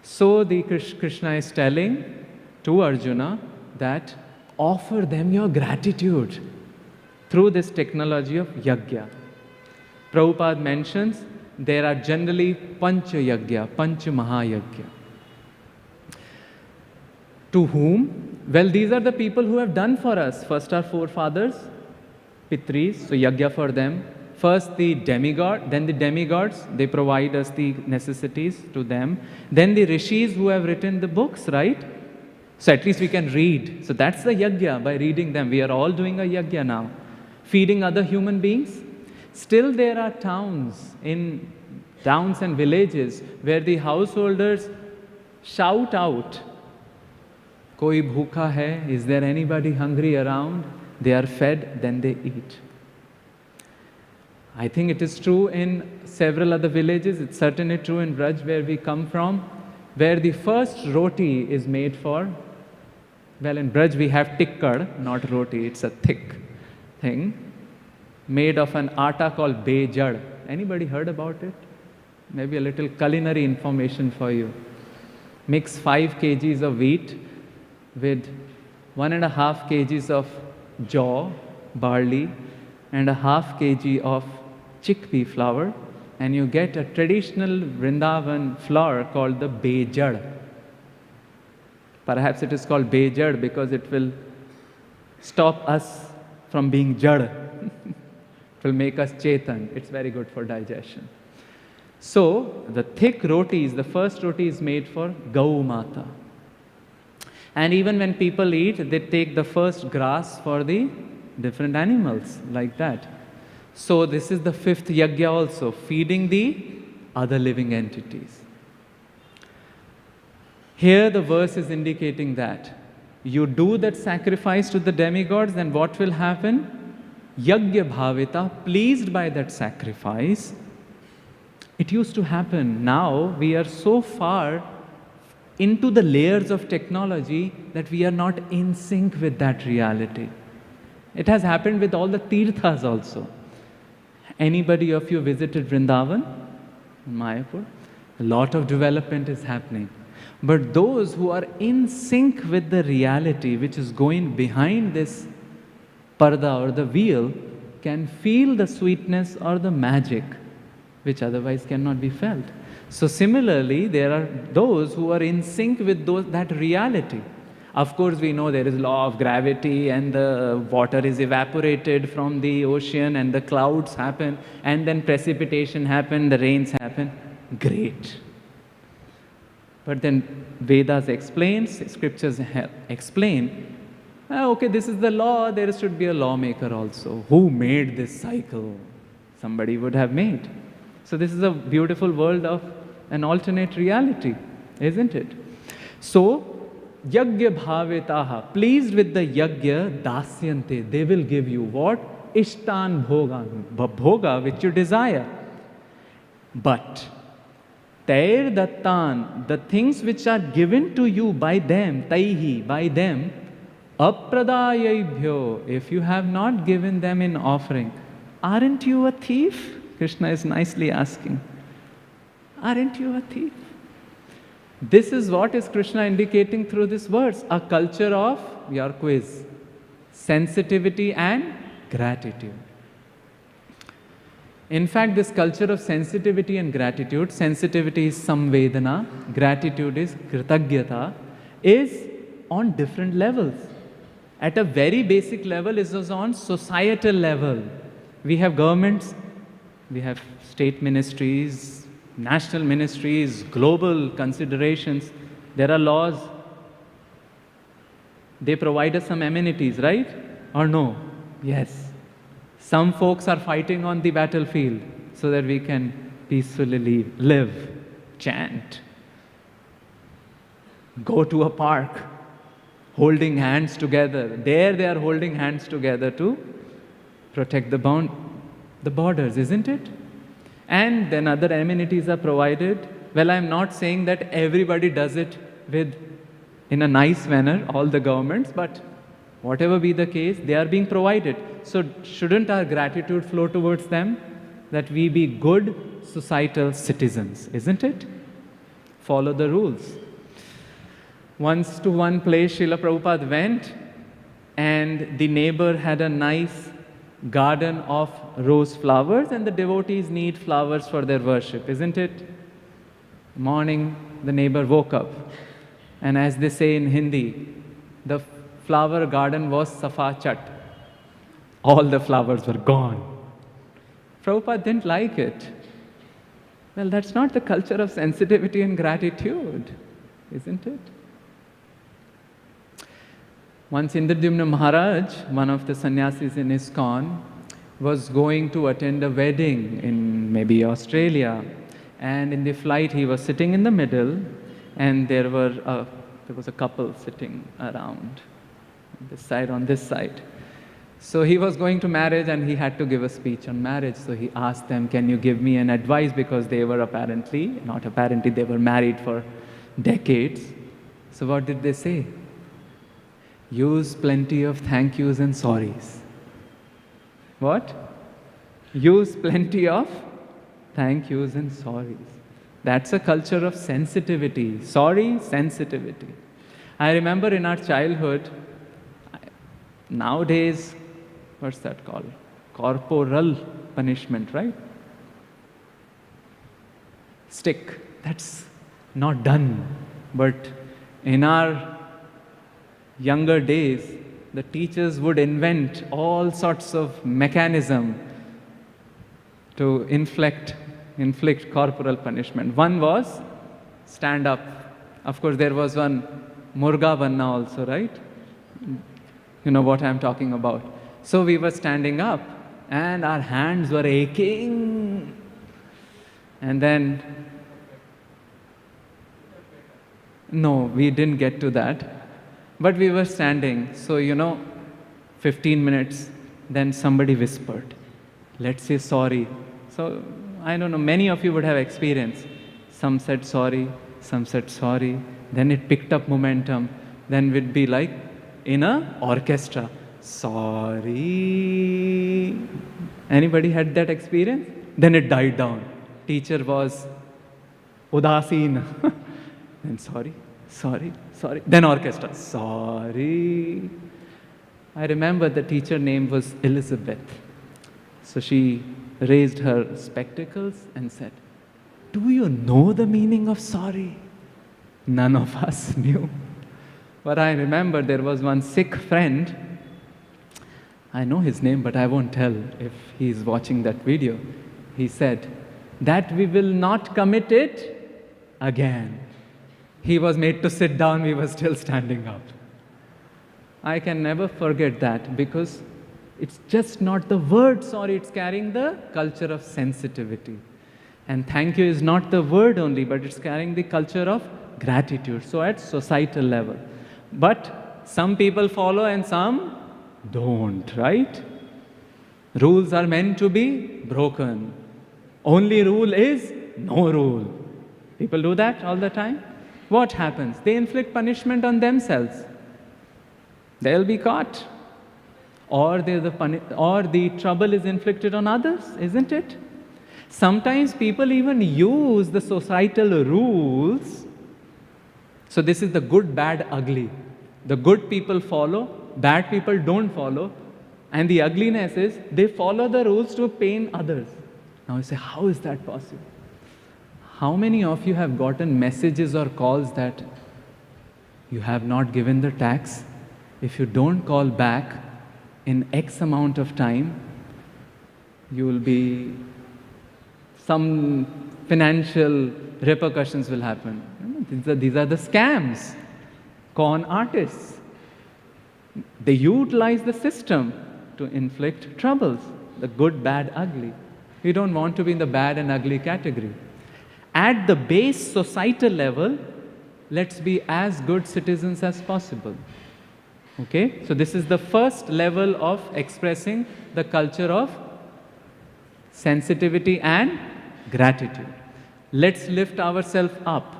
[SPEAKER 2] So the Krishna is telling to Arjuna that offer them your gratitude through this technology of yajna. Prabhupada mentions there are generally pancha yajna, pancha mahayajna. To whom? Well, these are the people who have done for us. First our forefathers, Pitris, so yajna for them. First the demigod, then the demigods, they provide us the necessities to them. Then the rishis who have written the books, right? So at least we can read. So that's the yajna, by reading them. We are all doing a yajna now. Feeding other human beings. Still there are towns and villages where the householders shout out, Koi bhukha hai? Is there anybody hungry around? They are fed, then they eat. I think it is true in several other villages. It's certainly true in Braj, where we come from, where the first roti is made for, well, in Braj we have tikkad, not roti, it's a thick thing, made of an atta called bejad. Anybody heard about it? Maybe a little culinary information for you. Mix 5 kgs of wheat with 1.5 kgs of jaw, barley, and 0.5 kg of chickpea flour, and you get a traditional Vrindavan flour called the Bejad. Perhaps it is called Bejad because it will stop us from being jad. It will make us chetan. It's very good for digestion. So the thick rotis, the first roti is made for Gau Mata. And even when people eat, they take the first grass for the different animals, like that. So this is the fifth yajna also, feeding the other living entities. Here the verse is indicating that you do that sacrifice to the demigods, then what will happen? Yajna bhavita, pleased by that sacrifice. It used to happen. Now we are so far into the layers of technology that we are not in sync with that reality. It has happened with all the tirthas also. Anybody of you visited Vrindavan, Mayapur? A lot of development is happening. But those who are in sync with the reality which is going behind this parda or the veil can feel the sweetness or the magic which otherwise cannot be felt. So similarly, there are those who are in sync with that reality. Of course, we know there is law of gravity and the water is evaporated from the ocean and the clouds happen and then precipitation happen, the rains happen. Great. But then Vedas explains, scriptures explain, okay, this is the law, there should be a lawmaker also. Who made this cycle? Somebody would have made. So this is a beautiful world of an alternate reality, isn't it? So, yajna bhavitaha, pleased with the yajna, dasyante, they will give you what? Ishtan bhoga, bhoga which you desire. But, tair dattan, the things which are given to you by them, taihi, by them, apradayabhyo, if you have not given them in offering, aren't you a thief? Krishna is nicely asking. Aren't you a thief? This is what is Krishna indicating through this verse, a culture of, your quiz, sensitivity and gratitude. In fact, this culture of sensitivity and gratitude, sensitivity is samvedana, gratitude is kritagyata, is on different levels. At a very basic level, it is on societal level. We have governments, we have state ministries, national ministries, global considerations. There are laws. They provide us some amenities, right? Or no? Yes. Some folks are fighting on the battlefield so that we can peacefully live, chant, go to a park, holding hands together. There they are holding hands together to protect the borders, isn't it? And then other amenities are provided. Well, I'm not saying that everybody does it in a nice manner, all the governments, but whatever be the case, they are being provided. So shouldn't our gratitude flow towards them? That we be good societal citizens, isn't it? Follow the rules. Once to one place, Srila Prabhupada went, and the neighbor had a nice garden of rose flowers, and the devotees need flowers for their worship, isn't it? Morning, the neighbor woke up, and as they say in Hindi, the flower garden was safa chat. All the flowers were gone. Prabhupada didn't like it. Well, that's not the culture of sensitivity and gratitude, isn't it? Once Indradyumna Maharaj, one of the sannyasis in ISKCON, was going to attend a wedding in maybe Australia, and in the flight he was sitting in the middle, and there was a couple sitting around on this side. So he was going to marriage and he had to give a speech on marriage. So he asked them, can you give me an advice? Because they were they were married for decades. So what did they say? Use plenty of thank yous and sorries. What? Use plenty of thank yous and sorries. That's a culture of sensitivity. Sorry, sensitivity. I remember in our childhood, nowadays, what's that called? Corporal punishment, right? stick. That's not done. But in our younger days, the teachers would invent all sorts of mechanism to inflict corporal punishment. One was stand up. Of course, there was one Murga Banna also, right? You know what I'm talking about. So we were standing up and our hands were aching. And then, no, we didn't get to that. But we were standing, so 15 minutes, then somebody whispered, let's say sorry. So, I don't know, many of you would have experienced. Some said sorry, then it picked up momentum. Then we'd be like in a orchestra, sorry. Anybody had that experience? Then it died down. Teacher was udasin. Then sorry. Then orchestra, sorry. I remember the teacher name was Elizabeth. So she raised her spectacles and said, do you know the meaning of sorry? None of us knew. But I remember there was one Sikh friend. I know his name, but I won't tell if he's watching that video. He said, that we will not commit it again. He was made to sit down, we were still standing up. I can never forget that because it's just not the word sorry, it's carrying the culture of sensitivity. And thank you is not the word only, but it's carrying the culture of gratitude. So at societal level. But some people follow and some don't, right? Rules are meant to be broken. Only rule is no rule. People do that all the time. What happens? They inflict punishment on themselves. They'll be caught. Or the trouble is inflicted on others, isn't it? Sometimes people even use the societal rules. So this is the good, bad, ugly. The good people follow, bad people don't follow. And the ugliness is they follow the rules to pain others. Now you say, how is that possible? How many of you have gotten messages or calls that you have not given the tax? If you don't call back in X amount of time, you will be, some financial repercussions will happen. These are the scams, con artists. They utilize the system to inflict troubles, the good, bad, ugly. We don't want to be in the bad and ugly category. At the base societal level, let's be as good citizens as possible. Okay? So this is the first level of expressing the culture of sensitivity and gratitude. Let's lift ourselves up.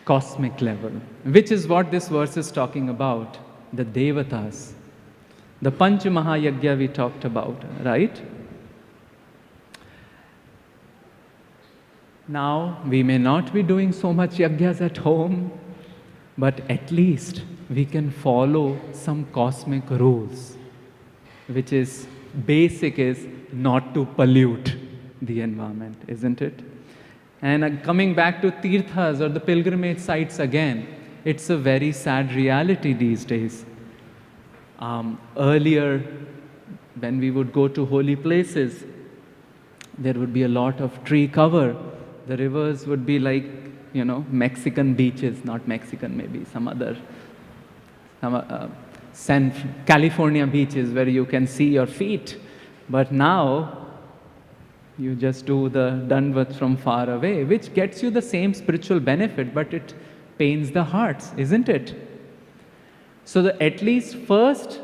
[SPEAKER 2] Cosmic level, which is what this verse is talking about. The Devatas. The Panch Mahayagya we talked about, right? Now, we may not be doing so much yagyas at home, but at least we can follow some cosmic rules, which is basic is not to pollute the environment, isn't it? And coming back to tirthas or the pilgrimage sites again, it's a very sad reality these days. Earlier, when we would go to holy places, there would be a lot of tree cover. The rivers would be like, Mexican beaches, not Mexican, maybe some other, California beaches where you can see your feet. But now, you just do the Dandavat from far away, which gets you the same spiritual benefit, but it pains the hearts, isn't it? So the at least first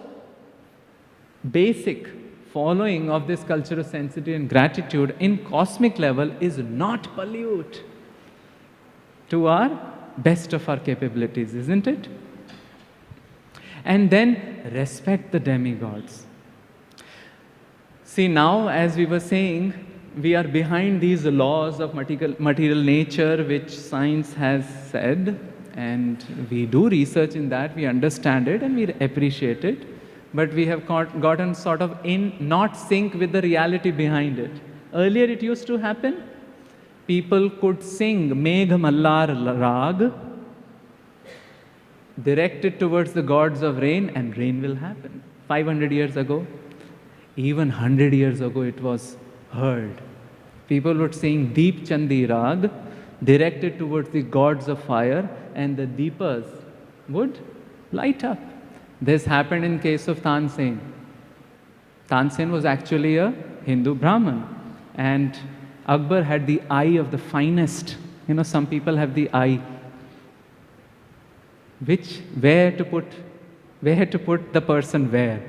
[SPEAKER 2] basic following of this culture of sensitivity and gratitude in cosmic level is not pollute to our best of our capabilities, isn't it? And then respect the demigods. See, now as we were saying, we are behind these laws of material nature which science has said, and we do research in that, we understand it and we appreciate it, but we have gotten sort of in not sync with the reality behind it. Earlier it used to happen. People could sing Megh Mallar Rag, directed towards the gods of rain, and rain will happen. 500 years ago, even 100 years ago, it was heard. People would sing Deep Chandi Rag, directed towards the gods of fire, and the deepas would light up. This happened in case of Tansen. Tansen was actually a Hindu Brahmin, and Akbar had the eye of the finest. You know, some people have the eye. Where to put the person where.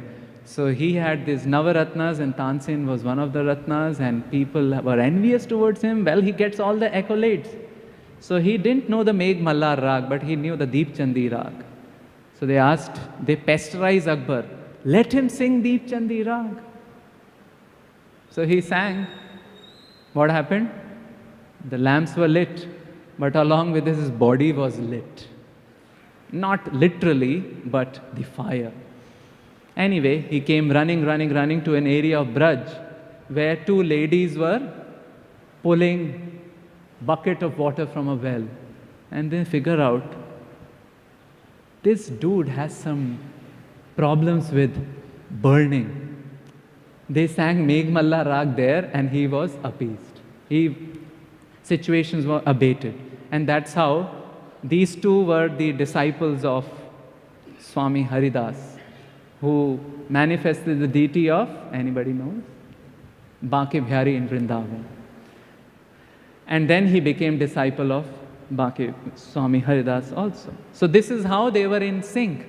[SPEAKER 2] So he had these Navaratnas, and Tansen was one of the Ratnas, and people were envious towards him. Well, he gets all the accolades. So he didn't know the Megh Mallar Rag, but he knew the Deep Chandi Rag. So they pesterized Akbar, let him sing Deep Chandi Rag. So he sang. What happened? The lamps were lit, but along with this, his body was lit. Not literally, but the fire. Anyway, he came running to an area of Braj, where two ladies were pulling bucket of water from a well. And they figure out, this dude has some problems with burning. They sang Megh Mallar Rag there, and he was appeased. Situations were abated. And that's how these two were the disciples of Swami Haridas, who manifested the deity of, anybody knows? Bake Bihari in Vrindavan. And then he became disciple of Swami Haridas also. So this is how they were in sync.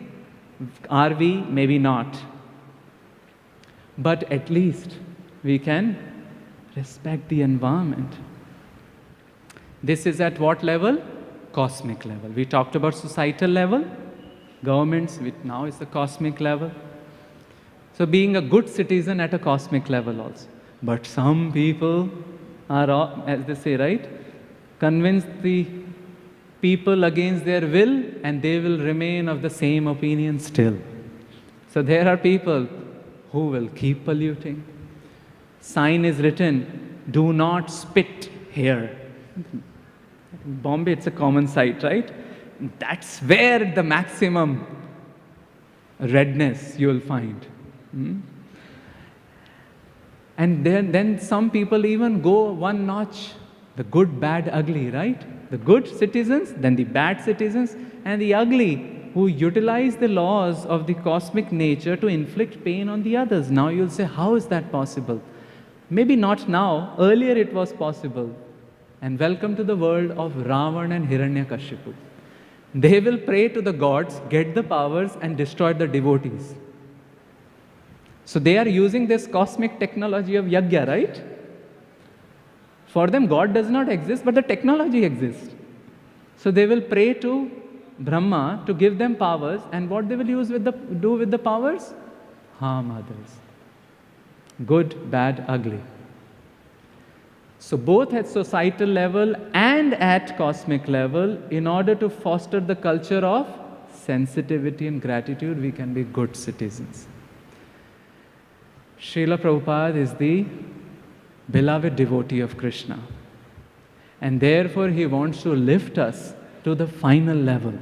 [SPEAKER 2] Are we? Maybe not. But at least we can respect the environment. This is at what level? Cosmic level. We talked about societal level, governments, now is the cosmic level. So being a good citizen at a cosmic level also. But some people are, as they say, right, convince the people against their will, and they will remain of the same opinion still. So there are people who will keep polluting. Sign is written, do not spit here. In Bombay, it's a common sight, right? That's where the maximum redness you will find. And then some people even go one notch, the good, bad, ugly, right? The good citizens, then the bad citizens, and the ugly who utilize the laws of the cosmic nature to inflict pain on the others. Now you'll say, how is that possible? Maybe not now. Earlier it was possible. And welcome to the world of Ravan and Hiranyakashipu. They will pray to the gods, get the powers, and destroy the devotees. So they are using this cosmic technology of yajna, right? For them, God does not exist, but the technology exists. So they will pray to Brahma to give them powers, and what they will do with the powers? Harm others. Good, bad, ugly. So both at societal level and at cosmic level, in order to foster the culture of sensitivity and gratitude, we can be good citizens. Srila Prabhupada is the beloved devotee of Krishna. And therefore, he wants to lift us to the final level,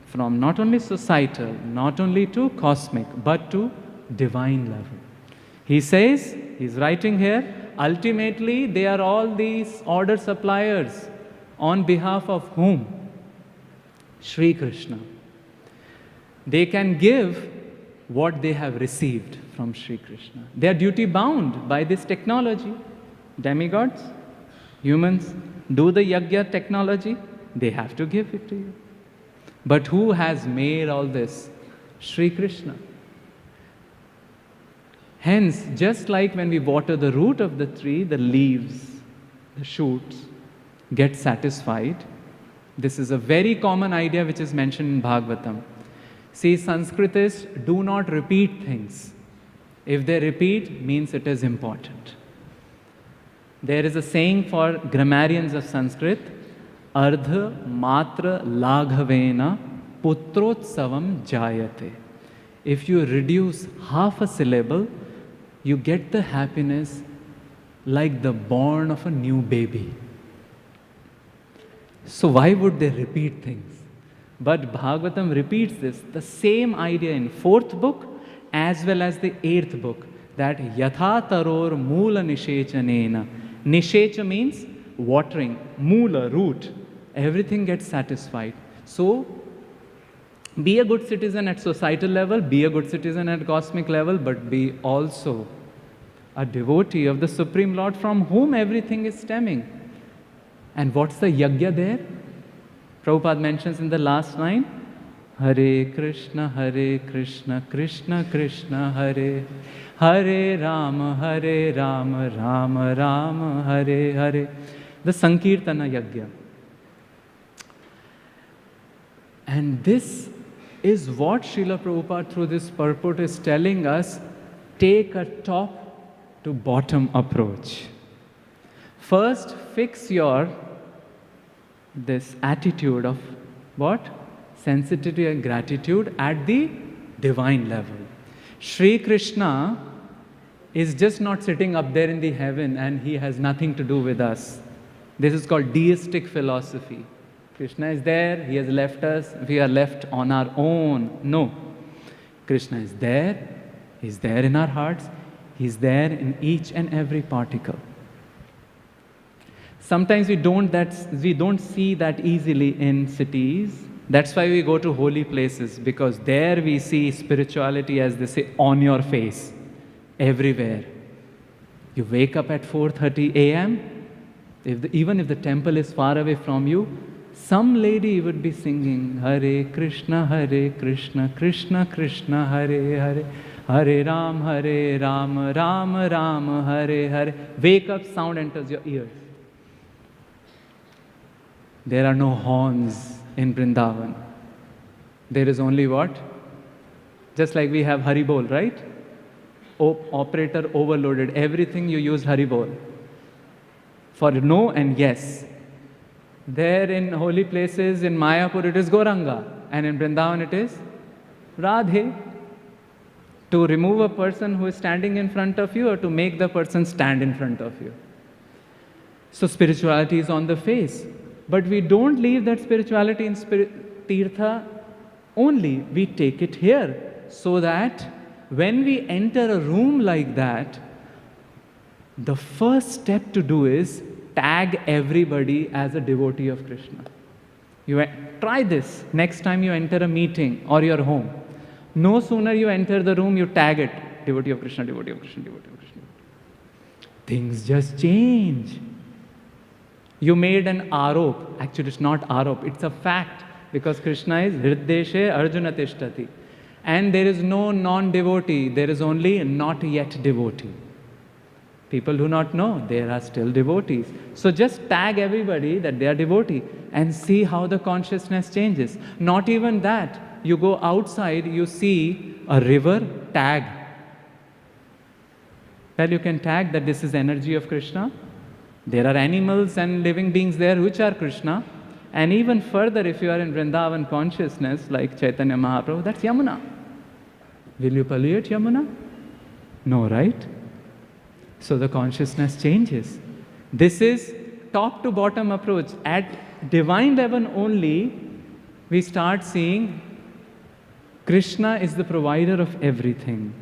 [SPEAKER 2] from not only societal, not only to cosmic, but to divine level. He says, he's writing here, ultimately, they are all these order suppliers on behalf of whom? Sri Krishna. They can give what they have received from Sri Krishna. They are duty bound by this technology. Demigods, humans, do the yajna technology, they have to give it to you. But who has made all this? Sri Krishna. Hence, just like when we water the root of the tree, the leaves, the shoots get satisfied. This is a very common idea which is mentioned in Bhagavatam. See, Sanskritists do not repeat things. If they repeat, means it is important. There is a saying for grammarians of Sanskrit, Ardha matra laghavena putrotsavam jayate. If you reduce half a syllable, you get the happiness like the born of a new baby. So why would they repeat things? But Bhagavatam repeats this, the same idea in 4th book as well as the 8th book, that yatha taror moola nishechanena. Nishecha means watering, moola, root. Everything gets satisfied. So, be a good citizen at societal level, be a good citizen at cosmic level, but be also a devotee of the Supreme Lord from whom everything is stemming. And what's the yajna there? Prabhupada mentions in the last line, Hare Krishna, Krishna Krishna, Hare Hare Rama, Rama Rama, Hare Hare. The Sankirtana Yajna. And this is what Srila Prabhupada through this purport is telling us, take a top to bottom approach. First, fix your this attitude of what? Sensitivity and gratitude at the divine level. Sri Krishna is just not sitting up there in the heaven and he has nothing to do with us. This is called deistic philosophy. Krishna is there, he has left us, we are left on our own. No. Krishna is there, he's there in our hearts, he's there in each and every particle. Sometimes we don't see that easily in cities. That's why we go to holy places, because there we see spirituality, as they say, on your face, everywhere. You wake up at 4:30 a.m., even if the temple is far away from you, some lady would be singing, Hare Krishna, Krishna Krishna, Hare Hare, Hare Ram, Ram Ram, Hare Hare. Wake up, sound enters your ears. There are no horns in Vrindavan. There is only what? Just like we have Haribol, right? Operator overloaded. Everything you use Haribol. For no and yes. There in holy places, in Mayapur it is Goranga, and in Vrindavan it is Radhe. To remove a person who is standing in front of you, or to make the person stand in front of you. So spirituality is on the face. But we don't leave that spirituality in Tirtha only. We take it here, so that when we enter a room like that, the first step to do is tag everybody as a devotee of Krishna. You try this next time you enter a meeting or your home. No sooner you enter the room, you tag it, devotee of Krishna, devotee of Krishna, devotee of Krishna. Things just change. You made an arop. Actually, it's not arop, it's a fact, because Krishna is Hriddeshe Arjuna Tishtati. And there is no non-devotee, there is only not yet devotee. People do not know, there are still devotees. So just tag everybody that they are devotee and see how the consciousness changes. Not even that. You go outside, you see a river, tag. Well, you can tag that this is energy of Krishna. There are animals and living beings there which are Krishna. And even further, if you are in Vrindavan consciousness, like Chaitanya Mahaprabhu, that's Yamuna. Will you pollute Yamuna? No, right? So the consciousness changes. This is top to bottom approach. At divine level only, we start seeing Krishna is the provider of everything.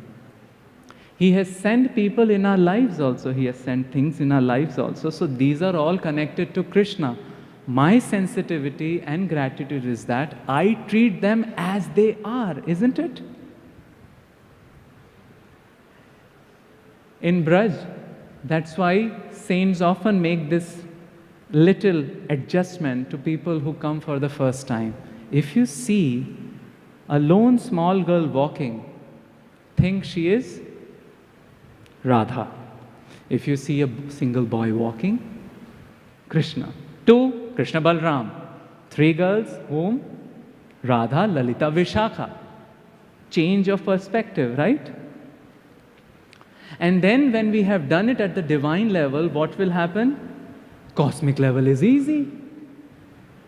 [SPEAKER 2] He has sent people in our lives also. He has sent things in our lives also. So these are all connected to Krishna. My sensitivity and gratitude is that I treat them as they are, isn't it? In Braj, that's why saints often make this little adjustment to people who come for the first time. If you see a lone small girl walking, think she is Radha. If you see a single boy walking, Krishna. 2, Krishna Balram. 3 girls, whom? Radha, Lalita, Vishakha. Change of perspective, right? And then when we have done it at the divine level, what will happen? Cosmic level is easy.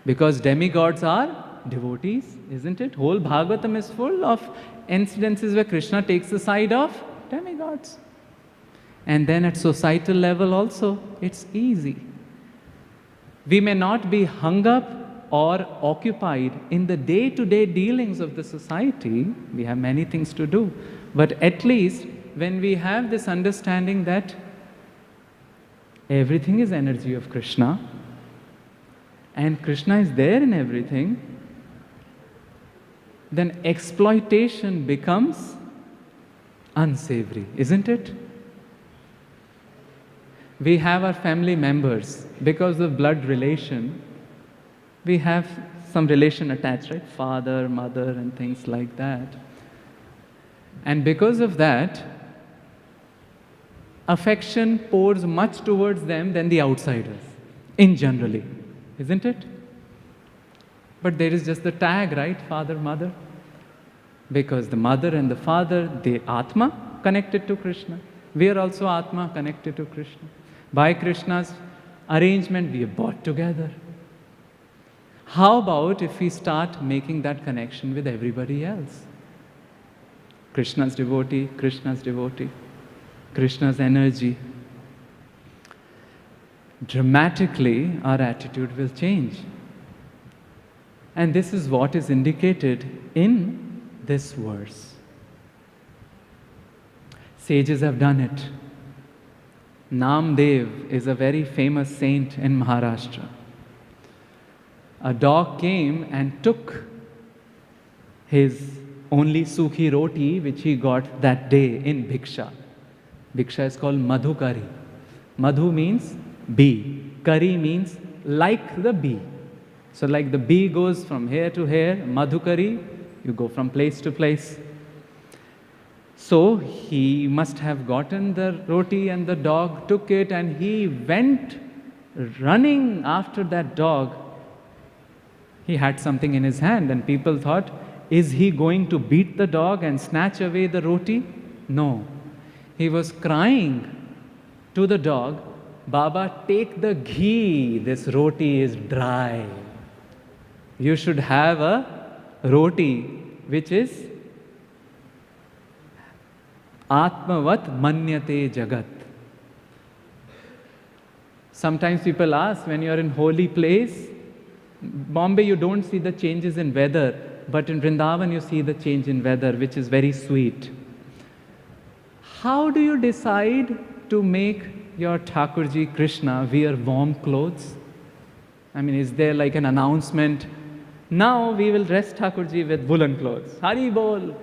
[SPEAKER 2] Because demigods are devotees, isn't it? Whole Bhagavatam is full of incidences where Krishna takes the side of demigods. And then at societal level also, it's easy. We may not be hung up or occupied in the day-to-day dealings of the society. We have many things to do. But at least when we have this understanding that everything is energy of Krishna, and Krishna is there in everything, then exploitation becomes unsavory, isn't it? We have our family members, because of blood relation, we have some relation attached, right? Father, mother, and things like that. And because of that, affection pours much towards them than the outsiders, in generally, isn't it? But there is just the tag, right? Father, mother. Because the mother and the father, they Atma connected to Krishna. We are also Atma connected to Krishna. By Krishna's arrangement, we are brought together. How about if we start making that connection with everybody else? Krishna's devotee, Krishna's devotee, Krishna's energy. Dramatically, our attitude will change. And this is what is indicated in this verse. Sages have done it. Namdev is a very famous saint in Maharashtra. A dog came and took his only sukhi roti which he got that day in bhiksha. Bhiksha is called madhukari. Madhu means bee. Kari means like the bee. So like the bee goes from here to here, madhukari, you go from place to place. So he must have gotten the roti and the dog took it and he went running after that dog. He had something in his hand and people thought, is he going to beat the dog and snatch away the roti? No. He was crying to the dog, Baba, take the ghee, this roti is dry. You should have a roti which is Atmavat manyate jagat. Sometimes people ask, when you are in holy place, Bombay you don't see the changes in weather, but in Vrindavan you see the change in weather, which is very sweet. How do you decide to make your Thakurji Krishna wear warm clothes? I mean, is there like an announcement? Now we will dress Thakurji with woolen clothes. Hari bol.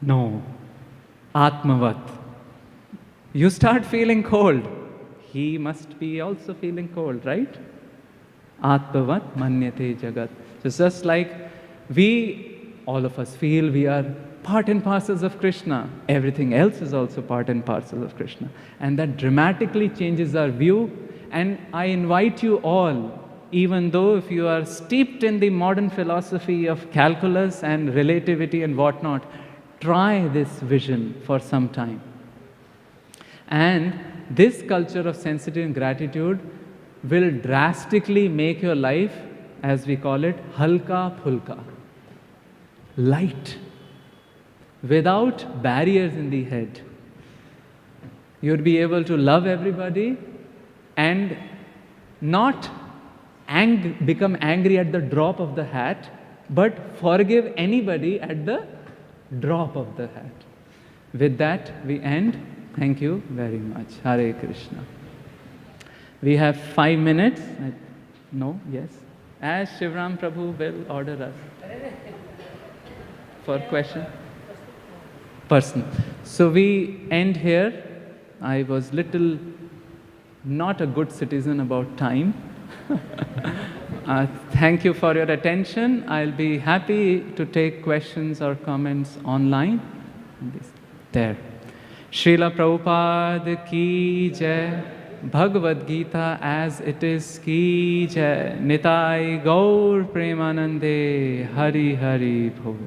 [SPEAKER 2] No. Atmavat. You start feeling cold. He must be also feeling cold, right? Atmavat manyate jagat. So it's just like all of us feel we are part and parcels of Krishna. Everything else is also part and parcel of Krishna. And that dramatically changes our view. And I invite you all, even though if you are steeped in the modern philosophy of calculus and relativity and whatnot, try this vision for some time. And this culture of sensitivity and gratitude will drastically make your life, as we call it, halka phulka, light, without barriers in the head. You'd be able to love everybody and not become angry at the drop of the hat, but forgive anybody at the drop of the hat. With that, we end. Thank you very much. Hare Krishna. We have 5 minutes. No? Yes? As Shivram Prabhu will order us. For question? Personal. So we end here. I was little not a good citizen about time. Thank you for your attention. I'll be happy to take questions or comments online. There. Srila Prabhupada ki jai. Bhagavad Gita as it is ki jai. Nitai Gaur Premanande Hari Hari Bhol.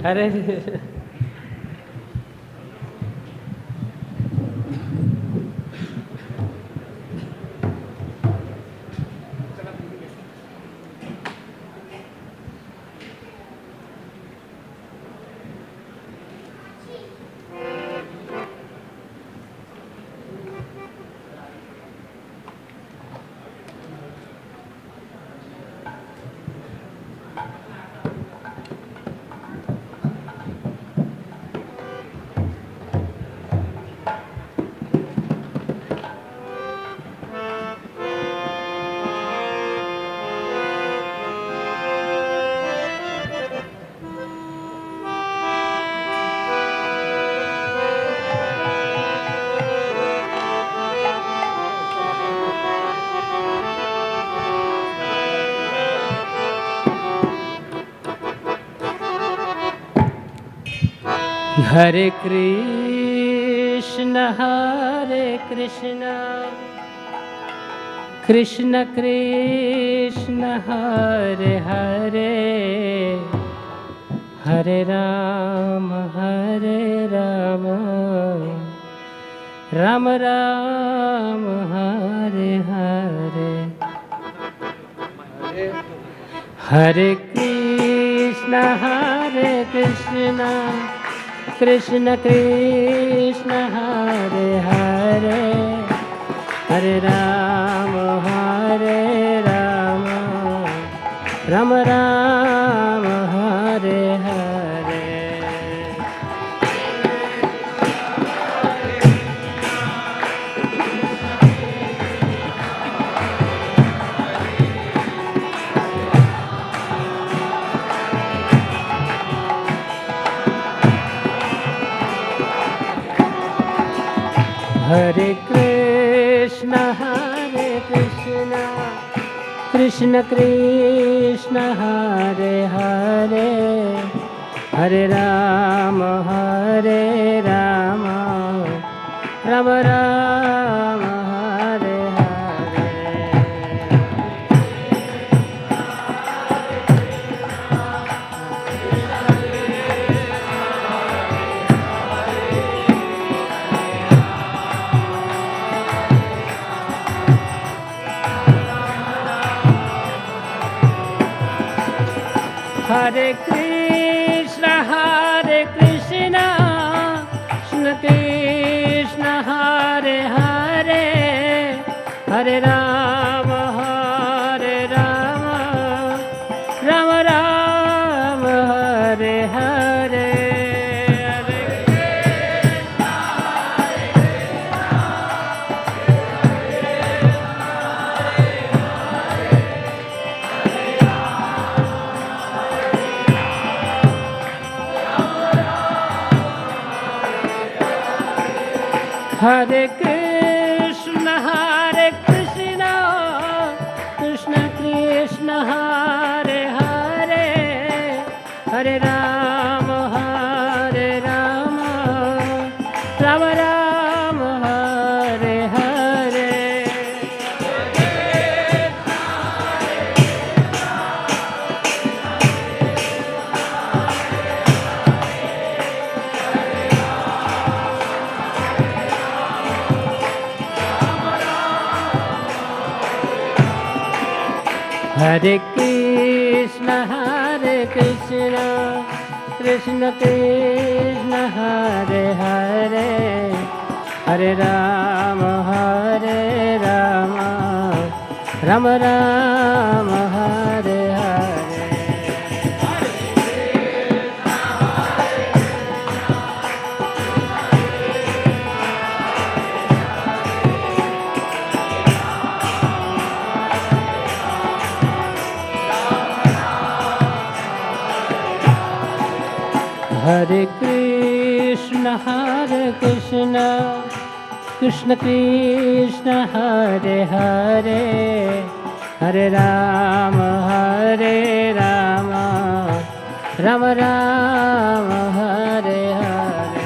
[SPEAKER 3] अरे हरे Krishna Krishna Krishna Hare Hare Hare Ram Ram Ram Hare Hare Hare Krishna Krishna Krishna Hare Hare Hare Ram Ram Ram Hare Hare Hare Krishna Krishna Krishna Hare Hare Hare Ram Ram Ram Hare Hare Hare Krishna Krishna Krishna Hare Hare Hare Ram Ram Ram Hare Hare Hare Krishna Krishna Krishna Hare Hare Hare Ram Ram Ram Hare Hare Hare Krishna Krishna Krishna Hare Hare Hare Ram Ram Ram Hare Hare Hare Krishna Krishna Krishna Hare Hare Hare Ram Ram Ram Hare Hare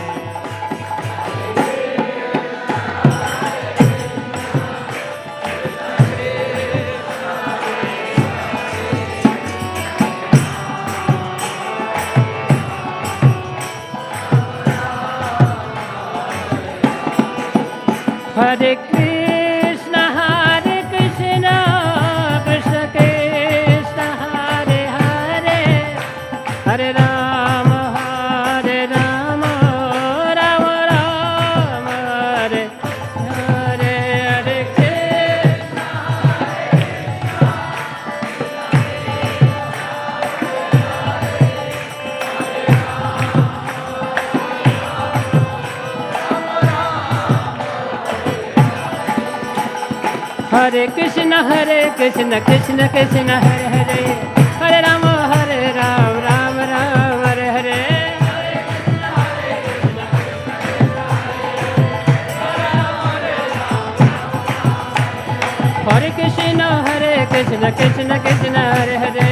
[SPEAKER 3] Hare Krishna Krishna Krishna Hare Hare, Hare Ram Ram Ram Hare Hare. Hare Krishna Krishna Krishna Hare Hare,